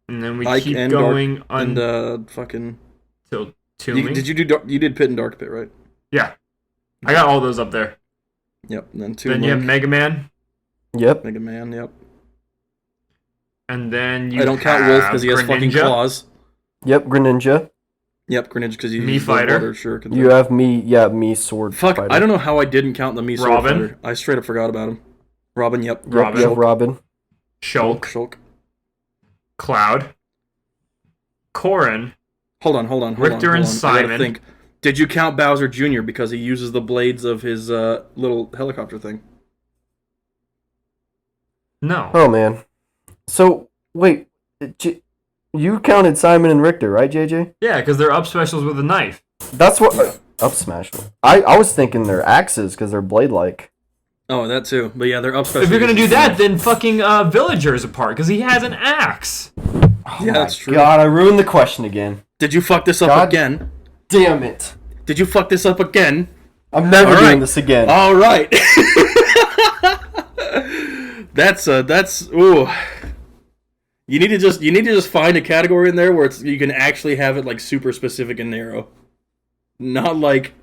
And then we Ike keep and going and fucking. until Toon Link. You did Pit and Dark Pit, right? Yeah. I got all those up there. Yep. And then Toon Then you have Link, Mega Man. Yep. Mega Man. Yep. And then you I don't count Wolf because he has fucking Greninja. claws. Yep. Greninja. Yep, Greninja because you Me use Fighter. water, sure. You have me. Yeah, me sword. Fuck, fighter. I don't know how I didn't count the me sword Robin. fighter. I straight up forgot about him. Robin, yep. Yep, Robin. you have Robin. Shulk, Shulk. Cloud, Corrin, Hold on. Richter and I gotta Simon. think. Did you count Bowser Jr. because he uses the blades of his little helicopter thing? No. Oh man. So wait, you counted Simon and Richter, right, JJ? Yeah, because they're up specials with a knife. That's what up smash. I was thinking they're axes because they're blade like. Oh, that too. But yeah, they're up special. If you're gonna do that, then fucking Villager's apart because he has an axe. Yeah, that's true. God, I ruined the question again. Did you fuck this up God. again? Damn it! Did you fuck this up again? I'm never All doing right. this again. All right. that's ooh. You need to just find a category in there where you can actually have it like super specific and narrow, not like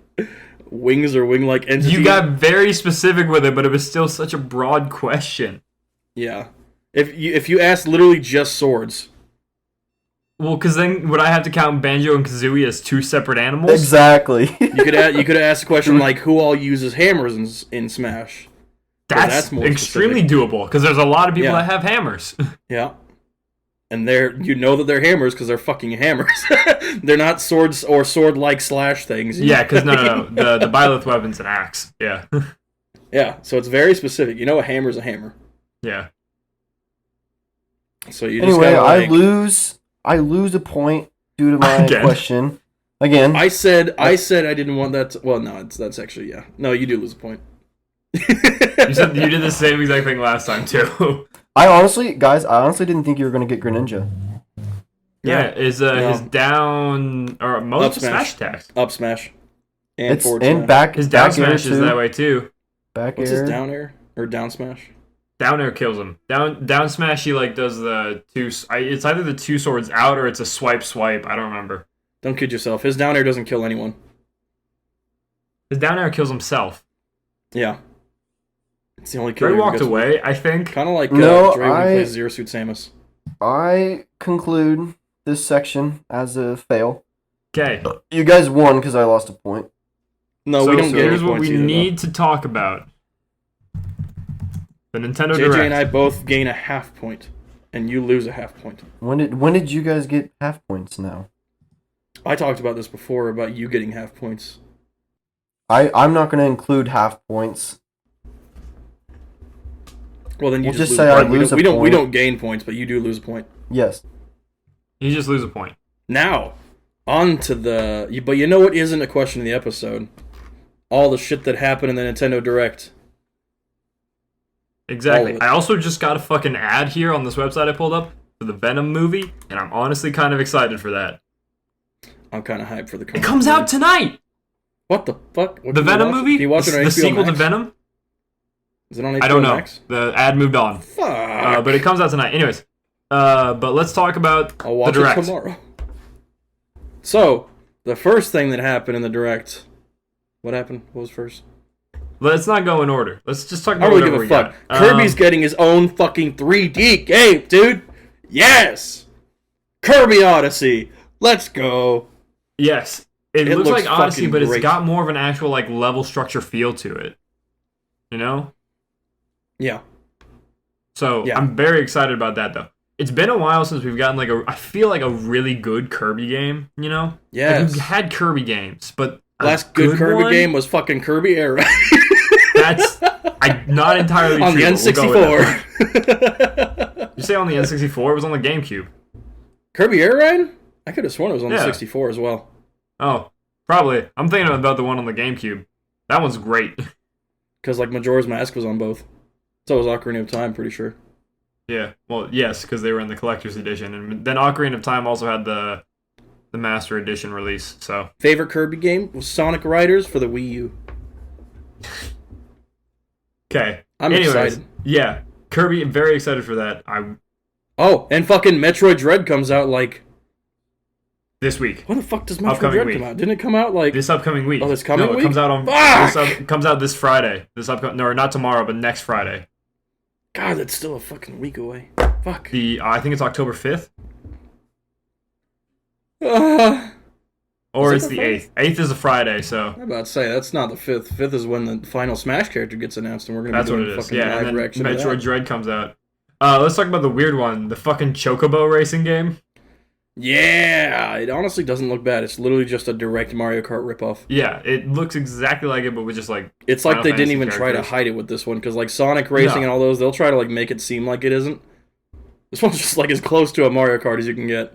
wings or wing-like entities. You got very specific with it, but it was still such a broad question. Yeah. If you ask literally just swords. Well, because then would I have to count Banjo and Kazooie as two separate animals? Exactly. You could have asked a question like who all uses hammers in Smash. That's more extremely doable because there's a lot of people that have hammers. Yeah. And that they're hammers because they're fucking hammers. They're not swords or sword-like slash things. Yeah, because no. The Byleth weapon's an axe. Yeah. Yeah, so it's very specific. You know a hammer's a hammer. Yeah. So you just Anyway, gotta, like, I lose a point due to my Again. question. Again. I said I didn't want that. Well, no, that's actually yeah. No, you do lose a point. You said you did the same exact thing last time too. I honestly didn't think you were gonna get Greninja. Yeah, is his down or most smash attacks. Up smash. And It's forward and smash. back. His down back air smash is too. that way too. Back What's air. his down air or down smash? Down air kills him. Down smash, he like does the two. It's either the two swords out or it's a swipe. I don't remember. Don't kid yourself. His down air doesn't kill anyone. His down air kills himself. Yeah. It's the only kill. Dre walked away, I think. Kind of like No, Dre when he plays Zero Suit Samus. I conclude this section as a fail. Okay. You guys won because I lost a point. No, we don't get here's any what points we either, need to talk about. The Nintendo JJ Direct. and I both gain a half point, and you lose a half point. When did you guys get half points now? I talked about this before about you getting half points. I'm not going to include half points. Well, then you We'll just just lose say a I point. lose a We point. don't gain points, but you do lose a point. Yes. You just lose a point. Now, on to the... But you know what isn't a question of the episode? All the shit that happened in the Nintendo Direct. Exactly. I also just got a fucking ad here on this website I pulled up for the Venom movie, and I'm honestly kind of excited for that. I'm kind of hyped for the... It comes out tonight! What the fuck? What The can you Venom watch? movie? Can you watch it on The HBO sequel to Max? Venom? Is it on HBO I don't know. Max? The ad moved on. Fuck. But it comes out tonight. Anyways, but let's talk about I'll watch the Direct. it tomorrow. So, the first thing that happened in the Direct... What happened? What was first? Let's not go in order. Let's just talk I about don't really whatever give a we fuck. got. Kirby's getting his own fucking 3D game, dude. Yes. Kirby Odyssey. Let's go. Yes. It looks like Odyssey, fucking but it's great. got more of an actual like level structure feel to it. You know? Yeah. So Yeah. I'm very excited about that though. It's been a while since we've gotten I feel like a really good Kirby game, you know? Yes. Like, we've had Kirby games, but Last good Kirby one, game was fucking Kirby Air Ride. I'm not entirely on true, the but we'll go with that. N64. You say on the N64? It was on the GameCube. Kirby Air Ride? I could have sworn it was on the Yeah. 64 as well. Oh, probably. I'm thinking about the one on the GameCube. That one's great. Because like Majora's Mask was on both. So was Ocarina of Time, pretty sure. Yeah, well, yes, because they were in the collector's edition, and then Ocarina of Time also had the Master Edition release. So Favorite Kirby game was Sonic Riders for the Wii U. okay. I'm Anyways, excited. yeah, Kirby. Very excited for that. Oh, and fucking Metroid Dread comes out like... This week, When the fuck does Metroid Upcoming Dread week. come out? Didn't it come out like... this upcoming week. Oh, this coming no, week? it comes out on. Fuck! Comes out this Friday. No, not tomorrow, but next Friday. God, that's still a fucking week away. Fuck. I think it's October 5th, Is or it it's the the 5th? 8th. 8th is a Friday, so I'm about to say, that's not the 5th. 5th is when the final Smash character gets announced, and we're going to be that's what doing it is. fucking Yeah, live and then reaction to Metroid that. Dread comes out. Let's talk about the weird one, the fucking Chocobo racing game. Yeah, it honestly doesn't look bad. It's literally just a direct Mario Kart ripoff. Yeah, it looks exactly like it, but with just like It's like Final they didn't Fantasy even try to characters. hide it with this one, because like Sonic Racing No. and all those, they'll try to like make it seem like it isn't. This one's just like as close to a Mario Kart as you can get.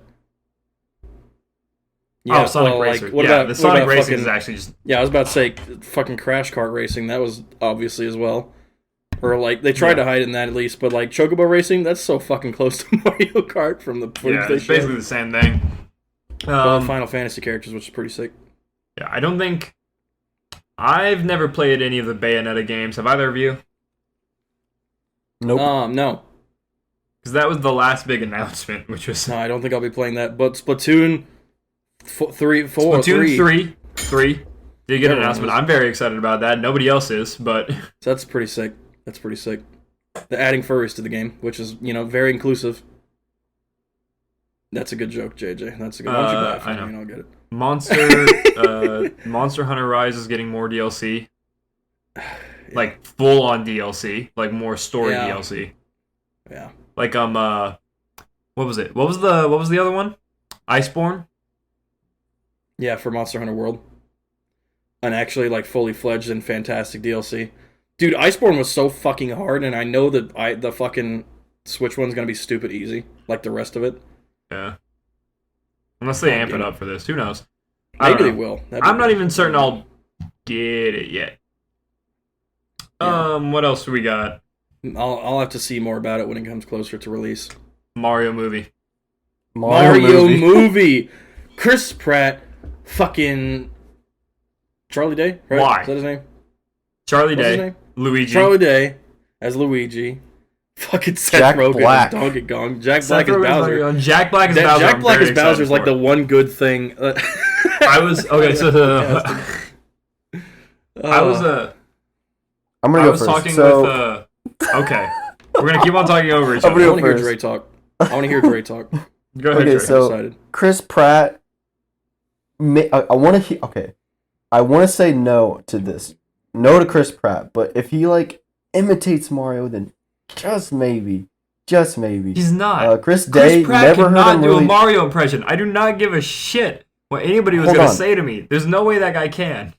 Oh, Sonic well, Racer. Like, what yeah, about the Sonic what about Racing fucking, is actually just Yeah, I was about to say fucking Crash Kart Racing. That was obviously as well. Or like they tried to hide in that at least, but like Chocobo Racing, that's so fucking close to Mario Kart from the footage yeah, they it's showed. basically the same thing. Well, Final Fantasy characters, which is pretty sick. Yeah, I don't think I've never played any of the Bayonetta games. Have either of you? Nope. No, Because that was the last big announcement, which was I don't think I'll be playing that. But Splatoon 3 did get an Everyone announcement. is. I'm very excited about that. Nobody else is, but So that's pretty sick. That's pretty sick. They're adding furries to the game, which is, very inclusive. That's a good joke, JJ. That's a good. Why don't you buy it for I me know. and I'll get it. Monster Hunter Rise is getting more DLC. Like full on DLC, like more story Yeah. DLC. Yeah. Like what was it? What was the other one? Iceborne? Yeah, for Monster Hunter World. And actually, like, fully fledged and fantastic DLC. Dude, Iceborne was so fucking hard, and I know that the fucking Switch one's gonna be stupid easy, like the rest of it. Yeah. Unless they amp it game. up for this, who knows? I Maybe don't they know. will. That'd be I'm not good. even certain I'll get it yet. Yeah. What else do we got? I'll have to see more about it when it comes closer to release. Mario movie. Mario movie. Chris Pratt, fucking Charlie Day, right? Why? Is that his name? Charlie What's his Day, name? Luigi. Charlie Day as Luigi. Fucking Seth Jack Rogen Black. as Donkey Kong. Jack Seth Black as Rogen's Bowser. Mario. Jack Black as Bowser. Jack Black as Bowser is like the for. one good thing. I was okay. So I was I'm gonna I go was first. talking So, with okay. We're gonna keep on talking over each I'm other. I gonna want to hear first. Dre talk. I want to hear Dre talk. Go ahead. Okay, Dre. so- Decided. Chris Pratt. I want to. Okay, I want to say no to this. No to Chris Pratt. But if he like imitates Mario, then just maybe. He's not. Chris Day. Chris Pratt Never heard cannot him do really. a Mario impression. I do not give a shit what anybody was Hold gonna on. say to me. There's no way that guy can.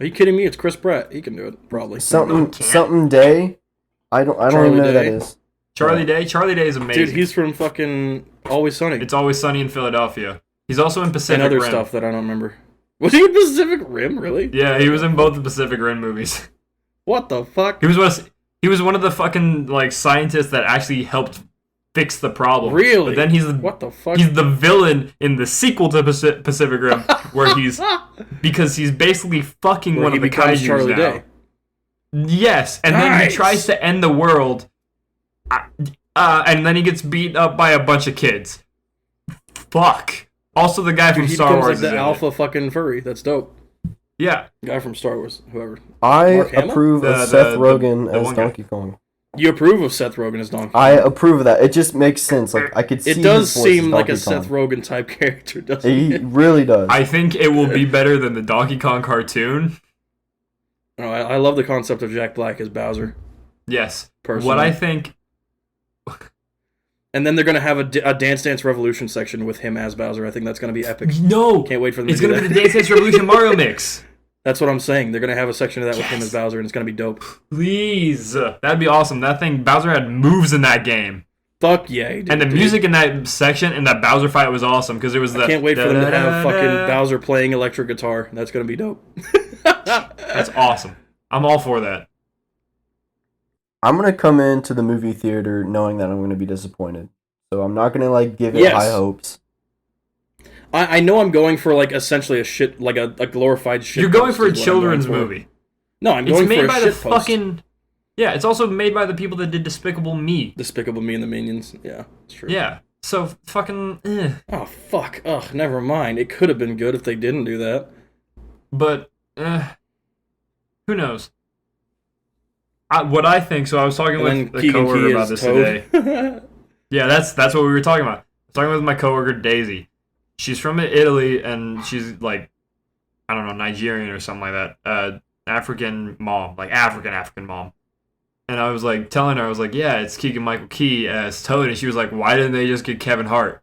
Are you kidding me? It's Chris Pratt. He can do it, probably. Something Day. I don't Charlie even know who that Day. is. Charlie Day. Charlie Day is amazing. Dude, he's from fucking Always Sunny. It's Always Sunny in Philadelphia. He's also in Pacific and other Rim. stuff that I don't remember. Was he in Pacific Rim, really? Yeah, he was in both the Pacific Rim movies. What the fuck? He was one of the fucking like scientists that actually helped fix the problem. Really? But then he's What the fuck? he's the villain in the sequel to Pacific Rim, where because he's basically fucking Where one he of the becomes kaijus Charlie now. Day. Yes, and then he Nice. tries to end the world, and then he gets beat up by a bunch of kids. Fuck. Also, the guy from Dude, he Star becomes Wars like is the in alpha it. fucking furry. That's dope. Yeah, Guy from Star Wars, whoever. I Mark Hamill? approve of The- Seth the- Rogen the as one guy. Donkey Kong. You approve of Seth Rogen as Donkey Kong. I approve of that. It just makes sense. Like I could see. It does his voice as seem like a Donkey Seth Kong. Rogen type character, doesn't He it? really does. I think it will be better than the Donkey Kong cartoon. No, I love the concept of Jack Black as Bowser. Yes. Personally. What I think. And then they're gonna have a Dance Dance Revolution section with him as Bowser. I think that's gonna be epic. No! Can't wait for them It's to do gonna that. be the Dance Dance Revolution Mario mix. That's what I'm saying. They're gonna have a section of that with him Yes. as Bowser, and it's gonna be dope. Please. That'd be awesome. That thing, Bowser had moves in that game. Fuck yeah, he did, And the dude. music in that section, in that Bowser fight was awesome, because it was the... I can't wait for them to have fucking Bowser playing electric guitar. That's gonna be dope. That's awesome. I'm all for that. I'm gonna come into the movie theater knowing that I'm gonna be disappointed. So I'm not gonna like give it Yes. high hopes. I know I'm going for like essentially a shit, like a glorified shit. You're going post for a is what I'm children's going for. movie. No, I'm It's going for made a by the shit post. fucking... Yeah, it's also made by the people that did Despicable Me. Despicable Me and the Minions. Yeah, it's true. Yeah. So, fucking... Oh fuck. Ugh. Never mind. It could have been good if they didn't do that. But, who knows? What I think, so I was talking And then with a Keegan coworker Key about is this Toad. today. Yeah, that's what we were talking about. I was talking with my coworker Daisy. She's from Italy, and she's like, I don't know, Nigerian or something like that. African mom, like African mom. And I was like telling her, I was like, yeah, it's Keegan Michael Key as Toad, and she was like, why didn't they just get Kevin Hart?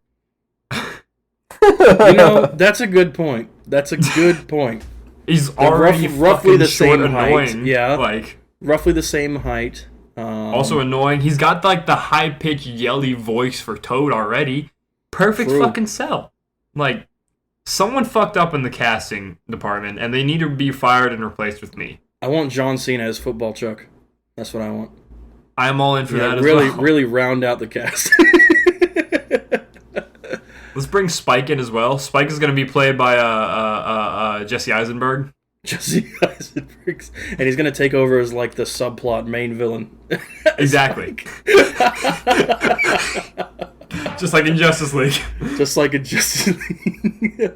You know, that's a good point. That's a good point. He's They're already roughly fucking the short, same height, annoying. yeah. Like, Roughly the same height. also annoying. He's got like the high pitched yelly voice for Toad already. Perfect True. fucking sell. Like, someone fucked up in the casting department, and they need to be fired and replaced with me. I want John Cena as Football Chuck. That's what I want. I am all in for that as really, well. really round out the cast. Let's bring Spike in as well. Spike is going to be played by Jesse Eisenberg. Jesse Eisenberg, and he's gonna take over as like the subplot main villain. Exactly. Just like in Justice League. Just like a Justice League.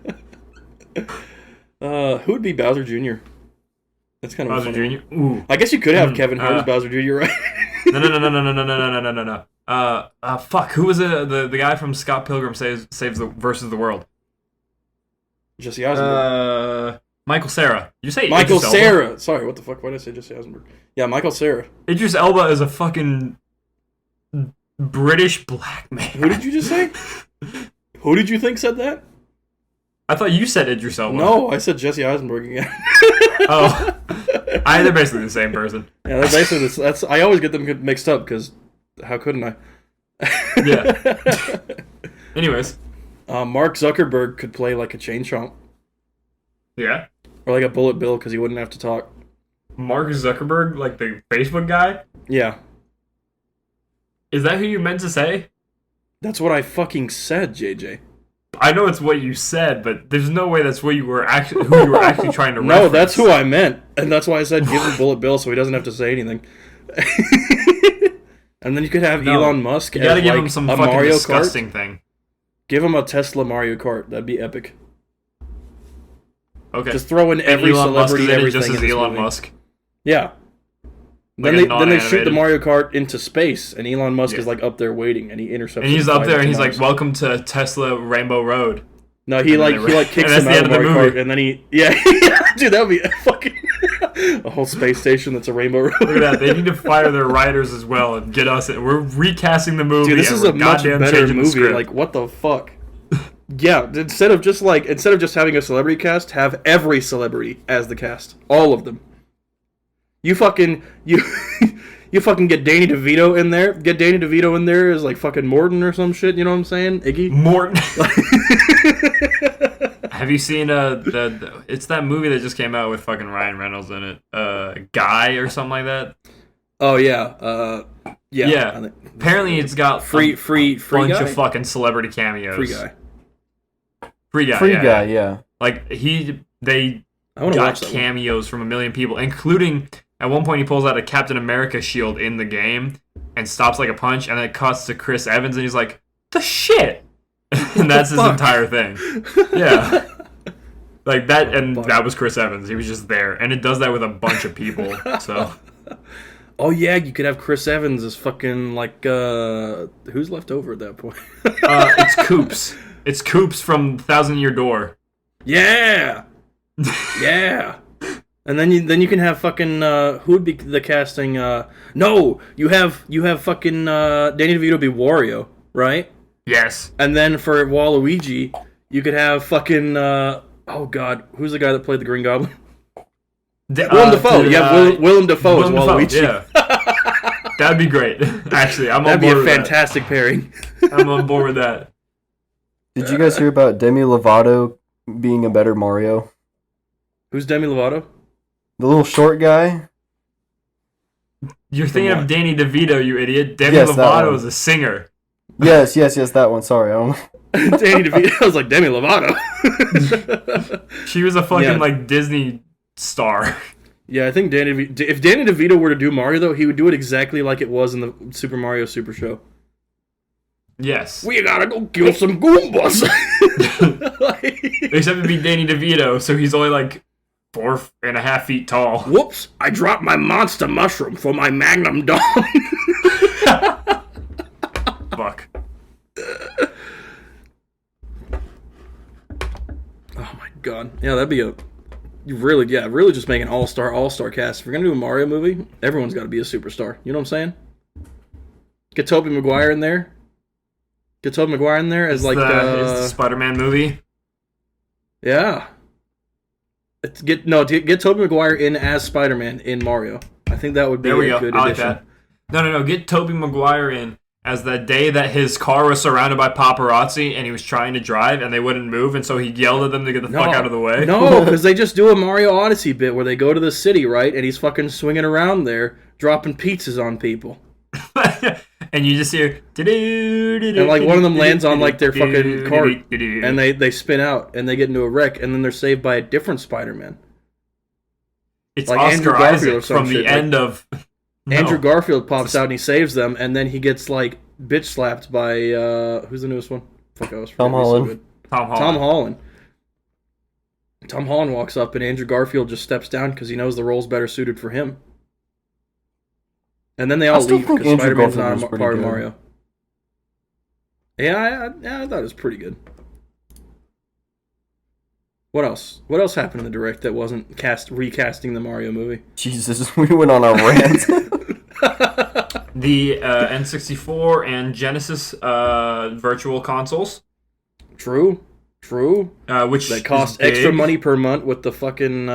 Who would be Bowser Jr.? That's kind of Bowser funny. Jr. Ooh. I guess you could have Kevin Hart as Bowser Jr., right? No. Fuck. Who was the guy from Scott Pilgrim saves the versus the world? Jesse Eisenberg. Michael Cera. You say Michael Idris Elba? Cera. Sorry, what the fuck? Why did I say Jesse Eisenberg? Yeah, Michael Cera. Idris Elba is a fucking British black man. Who did you just say? Who did you think said that? I thought you said Idris Elba. No, I said Jesse Eisenberg again. Oh. They're basically the same person. Yeah, they're basically this. That's I always get them mixed up because how couldn't I? Yeah. Anyways. Mark Zuckerberg could play like a chain chomp Yeah. or like a bullet bill because he wouldn't have to talk. Mark Zuckerberg, like the Facebook guy? Yeah. Is that who you meant to say? That's what I fucking said, JJ. I know it's what you said, but there's no way that's what you were actually who you were actually trying to reference. No, that's who I meant, and that's why I said give him Bullet Bill so he doesn't have to say anything. And then you could have Elon Musk. You gotta as give like him some a fucking Mario disgusting Kart. thing. Give him a Tesla Mario Kart. That'd be epic. Okay. Just throw in And every Elon Musk celebrity, is in it everything. just as in this Elon movie. Musk. Yeah. Like Then they shoot the non-animated. Mario Kart into space, and Elon Musk Yeah. is like up there waiting, and he intercepts. And he's him up there, and he's five like, times. "Welcome to Tesla Rainbow Road." No, he and then like they- kicks and that's him the out end of of the Mario Kart, movie. and then dude, that'd be fucking a whole space station that's a rainbow road. Look at that. They need to fire their writers as well and get us. We're recasting the movie. Dude, this and is we're a much goddamn better changing the movie. script. Like, what the fuck? Yeah, instead of just having a celebrity cast, have every celebrity as the cast, all of them. You fucking get Danny DeVito in there. Get Danny DeVito in there as like fucking Morton or some shit. You know what I'm saying? Iggy. Morton. Have you seen it's that movie that just came out with fucking Ryan Reynolds in it? Guy or something like that? Oh yeah. Yeah. Yeah. Apparently it's got Free bunch guy. of fucking celebrity cameos. Free guy. Free Guy, guy. yeah. Like they I want to got watch that one. cameos from a million people, including at one point he pulls out a Captain America shield in the game and stops like a punch, and then it cuts to Chris Evans, and he's like, "The shit," and that's his fuck? entire thing. Yeah, like that, and fuck? that was Chris Evans. He was just there, and it does that with a bunch of people. So Oh yeah, you could have Chris Evans as fucking like who's left over at that point? it's Coops. It's Coops from Thousand Year Door. Yeah. Yeah. And then you can have fucking who would be the casting? No, you have fucking Danny DeVito be Wario, right? Yes. And then for Waluigi, you could have fucking oh god, who's the guy that played the Green Goblin? Willem Dafoe. You have Willem Dafoe as Waluigi. Yeah. That'd be great. Actually, I'm That'd on be board a with fantastic pairing. that. I'm on board with that. Did you guys hear about Demi Lovato being a better Mario? Who's Demi Lovato? The little short guy? You're thinking what? of Danny DeVito, you idiot. Demi Yes, that Lovato one. is a singer. Yes, that one. Sorry, I don't Danny DeVito. I was like Demi Lovato. She was a fucking Yeah. like Disney star. Yeah, I think if Danny DeVito were to do Mario though, he would do it exactly like it was in the Super Mario Super Show. Yes. We gotta go kill some Goombas. Except it'd be Danny DeVito, so he's only like 4.5 feet tall. Whoops! I dropped my monster mushroom for my Magnum Dong. Fuck. Oh my god! Yeah, that'd be really just make an all star cast. If you're gonna do a Mario movie, everyone's got to be a superstar. You know what I'm saying? Get Tobey Maguire in there. Get Tobey Maguire in there as It's like the Spider-Man movie. yeah. Get Tobey Maguire in as Spider-Man in Mario. I think that would be There we a go. good I like addition. that. No. Get Tobey Maguire in as the day that his car was surrounded by paparazzi and he was trying to drive and they wouldn't move, and so he yelled at them to get the fuck out of the way. No, because they just do a Mario Odyssey bit where they go to the city, right? And he's fucking swinging around there, dropping pizzas on people. And you just hear And like one of them lands on like their fucking cart, and they spin out and they get into a wreck, and then they're saved by a different Spider-Man. It's like Oscar Andrew Garfield Isaac or some from shit, the like- end of Andrew No. Garfield pops out and he saves them, and then he gets like bitch slapped by who's the newest one? Fuck, I was Tom Holland. Tom Holland. Tom Holland. Tom Holland walks up and Andrew Garfield just steps down because he knows the role's better suited for him. And then they all still leave think because Andrew Spider-Man's Garfield not was a pretty part of good. Mario. Yeah, I thought it was pretty good. What else? What else happened in the direct that wasn't recasting the Mario movie? Jesus, we went on a rant. The N64 and Genesis virtual consoles, True. which That cost is extra big. money per month with the fucking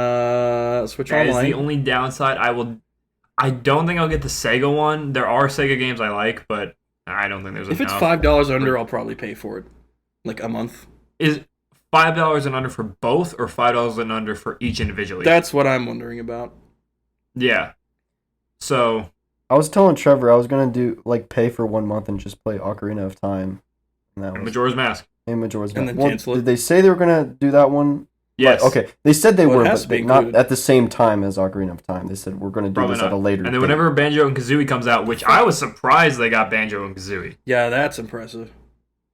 Switch That is Online. the only downside. I don't think I'll get the Sega one. There are Sega games I like, but I don't think there's If enough. it's $5 under, I'll probably pay for it. Like a month. Is $5 and under for both, or $5 and under for each individually? That's what I'm wondering about. Yeah. So I was telling Trevor I was gonna do like pay for 1 month and just play Ocarina of Time. And that And was Majora's Mask. and Majora's And Mask. then cancel it. Did they say they were gonna do that one? Yes. Okay, they said they Well, it were, has but to be not included. at the same time as Ocarina of Time. They said we're gonna do Probably this not. at a later. And then date. whenever Banjo and Kazooie comes out, which I was surprised they got Banjo and Kazooie. Yeah, that's impressive.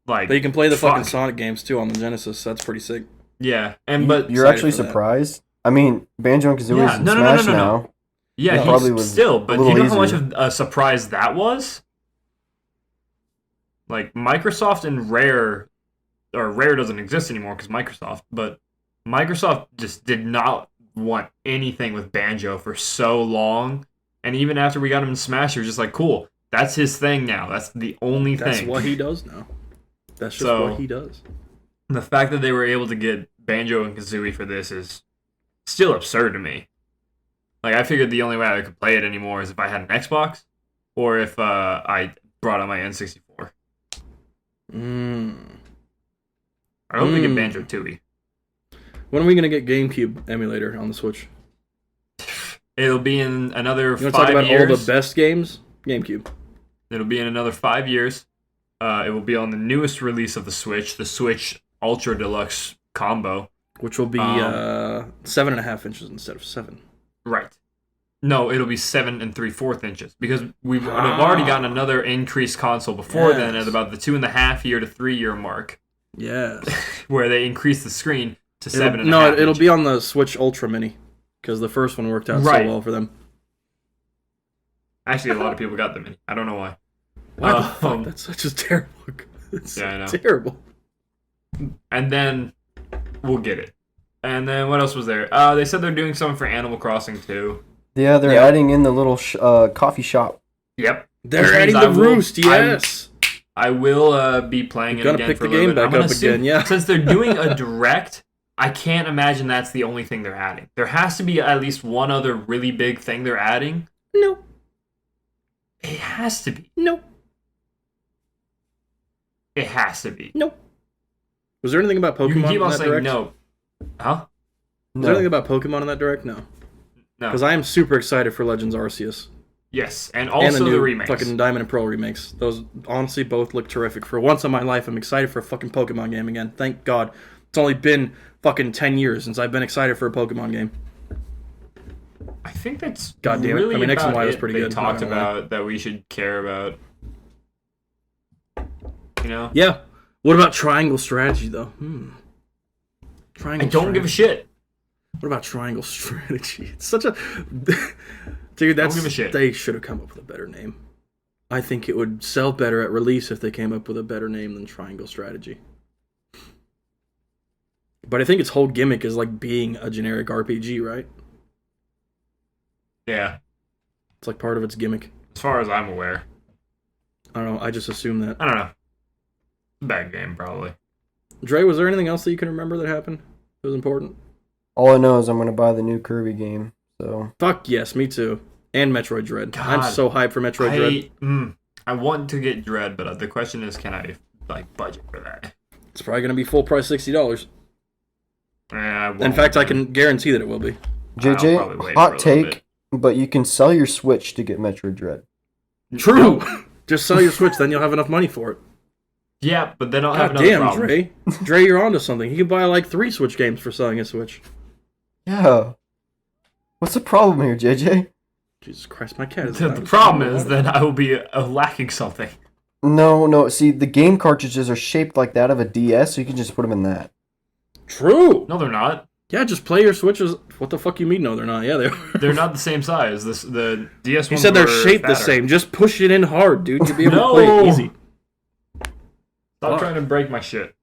Like, But you can play the fucking fuck. Sonic games too on the Genesis. That's pretty sick. Yeah, and You- but you're excited actually for that. surprised. I mean, Banjo and Kazooie Yeah, is in no. Smash now. yeah, it he's probably was still. a But little you know how much easier. of a surprise that was? Like Microsoft and Rare, or Rare doesn't exist anymore because Microsoft. But Microsoft just did not want anything with Banjo for so long, and even after we got him in Smash, he was just like, "Cool, that's his thing now. That's the only That's thing." what he does now. That's just So- what he does. The fact that they were able to get Banjo and Kazooie for this is still absurd to me. Like, I figured the only way I could play it anymore is if I had an Xbox, or if I brought out my N64. I hope they get Banjo Tooie. When are we gonna get GameCube emulator on the Switch? It'll be in another You want to 5 talk about years. all the best games? GameCube. It'll be in another 5 years. It will be on the newest release of the Switch Ultra Deluxe Combo. Which will be 7.5 inches instead of 7. Right. No, it'll be 7 3/4 inches because we've already gotten another increased console before then at about the 2.5 year to 3 year mark, Yes. where they increased the screen to 7.5. No, it'll inches. be on the Switch Ultra Mini because the first one worked out Right. so well for them. Actually, a lot of people got the mini. I don't know why. Why the fuck? That's such a terrible. It's Yeah, I know. terrible. And then we'll get it. And then what else was there? They said they're doing something for Animal Crossing too. Yeah, they're adding in the little coffee shop. Yep. They're Which adding means the roost. Yes. I will be playing it Gotta again pick for the a little game bit. I'm back gonna up assume- again, yeah. Since they're doing a direct, I can't imagine that's the only thing they're adding. There has to be at least one other really big thing they're adding. No. It has to be. No. It has to be. No. Was there anything about You can Pokemon keep in on that saying direct? no. Huh? Was there anything about Pokemon in that direct? No. No. Because I am super excited for Legends Arceus. Yes, and And also the new remakes. fucking Diamond and Pearl remakes. Those honestly both look terrific. For once in my life, I'm excited for a fucking Pokemon game again. Thank God. It's only been fucking 10 years since I've been excited for a Pokemon game. I think that's God damn it. really I mean, X and about Y was it pretty they good, talked not gonna lie. about that we should care about. You know? Yeah. What about Triangle Strategy, though? I Triangle don't give a shit. What about Triangle Strategy? It's such a... Dude, that's... Don't give a shit. They should have come up with a better name. I think it would sell better at release if they came up with a better name than Triangle Strategy. But I think its whole gimmick is like being a generic RPG, right? Yeah, It's like part of its gimmick. as far as I'm aware. I don't know. I just assume that. I don't know. Bad game, probably. Dre, was there anything else that you can remember that happened that was important? All I know is I'm gonna buy the new Kirby game. So Fuck yes, me too. And Metroid Dread. God. I'm so hyped for Metroid Dread. I want to get Dread, but the question is, can I budget for that? It's probably going to be full price $60. I In won't, fact, I man. can guarantee that it will be. I'll probably JJ, wait for a hot little take, bit. but you can sell your Switch to get Metroid Dread. True. No. Just sell your Switch, then you'll have enough money for it. Yeah, but then I'll have God another damn, problem. Dre. Dre, you're onto something. He could buy like 3 Switch games for selling his Switch. Yeah. What's the problem here, JJ? Jesus Christ, my cat is The problem is that I will be lacking something. No. See, the game cartridges are shaped like that of a DS, so you can just put them in that. True. No, they're not. Yeah, just play your Switches. What the fuck you mean? No, they're not. Yeah, they are. They're not the same size. The DS You ones said they're were shaped the fatter. same. Just push it in hard, dude. You'll be able No. to play it easy. Stop Fuck. trying to break my shit.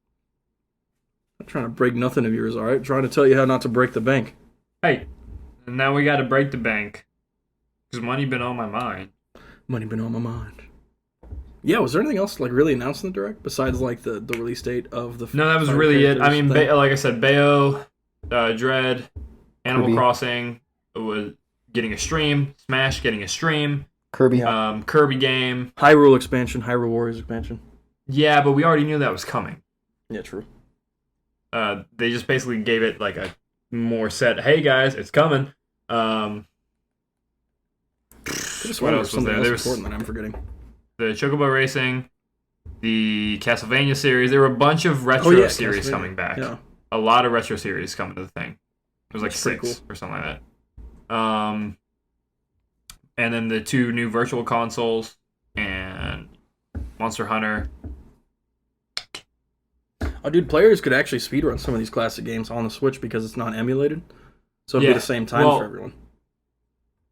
I'm trying to break nothing of yours, alright? Trying to tell you how not to break the bank. Hey, and now we got to break the bank because money been on my mind. Money been on my mind. Yeah, was there anything else like really announced in the direct besides like the release date of the? No, that was Fire really it. I Characters mean, thing? like I said, Bayo, Dread, Animal Kirby. Crossing was getting a stream. Smash getting a stream. Kirby. Kirby game. Hyrule expansion, Hyrule Warriors expansion. Yeah, but we already knew that was coming. Yeah, true. They just basically gave it like a more set. Hey guys, it's coming. I just What wonder else if was something there? else There was important that I'm forgetting. the Chocobo Racing, the Castlevania series. There were a bunch of retro series Castlevania. coming back. Yeah. A lot of retro series coming to the thing. It was like That's pretty 6 or something like that. And then the 2 new virtual consoles and Monster Hunter. Oh, dude, players could actually speedrun some of these classic games on the Switch because it's not emulated. So it'd be the same time for everyone.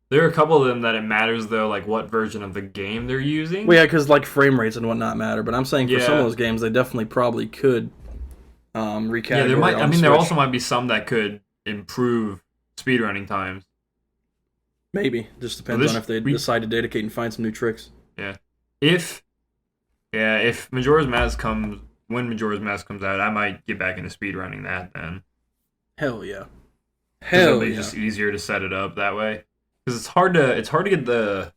There are a couple of them that it matters, though, like what version of the game they're using. Well, yeah, because like frame rates and whatnot matter. But I'm saying for some of those games, they definitely probably could recategory. Yeah, there might. On I mean, the there Switch. also might be some that could improve speedrunning times. Maybe. Just depends on if they decide to dedicate and find some new tricks. Yeah. If Majora's Mask when Majora's Mask comes out, I might get back into speedrunning that then. Hell yeah. It'll be just easier to set it up that way. Because it's hard to get the...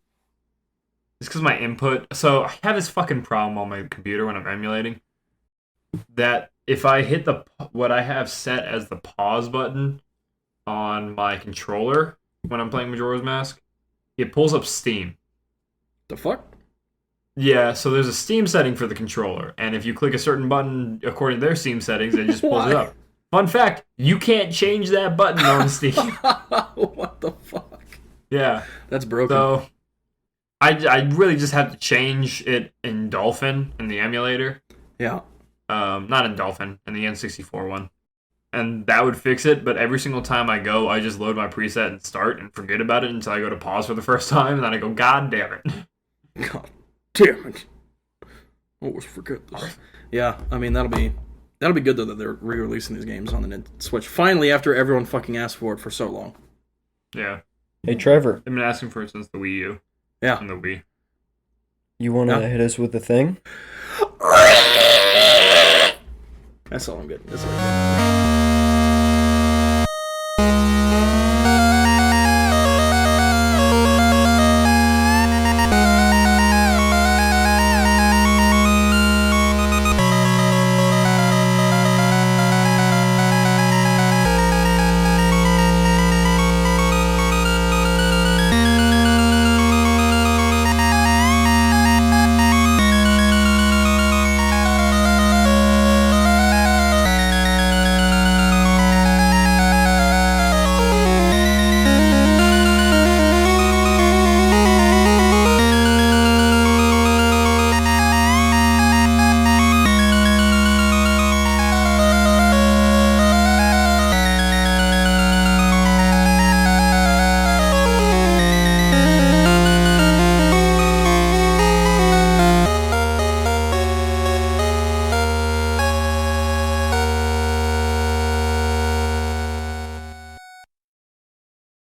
It's because my input... So, I have this fucking problem on my computer when I'm emulating. That if I hit what I have set as the pause button on my controller when I'm playing Majora's Mask, it pulls up Steam. The fuck? Yeah, so there's a Steam setting for the controller, and if you click a certain button according to their Steam settings, it just pulls it up. Fun fact, you can't change that button on Steam. What the fuck? Yeah. That's broken. So, I really just have to change it in Dolphin, in the emulator. Yeah. Not in Dolphin, in the N64 one. And that would fix it, but every single time I go, I just load my preset and start and forget about it until I go to pause for the first time, and then I go, God damn it. God damn it. I always forget this. Yeah, I mean, that'll be good, though, that they're re-releasing these games on the Switch. Finally, after everyone fucking asked for it for so long. Yeah. Hey, Trevor. They've been asking for it since the Wii U. Yeah. And the Wii. You want to hit us with the thing? That's all I'm good. That's all I'm good.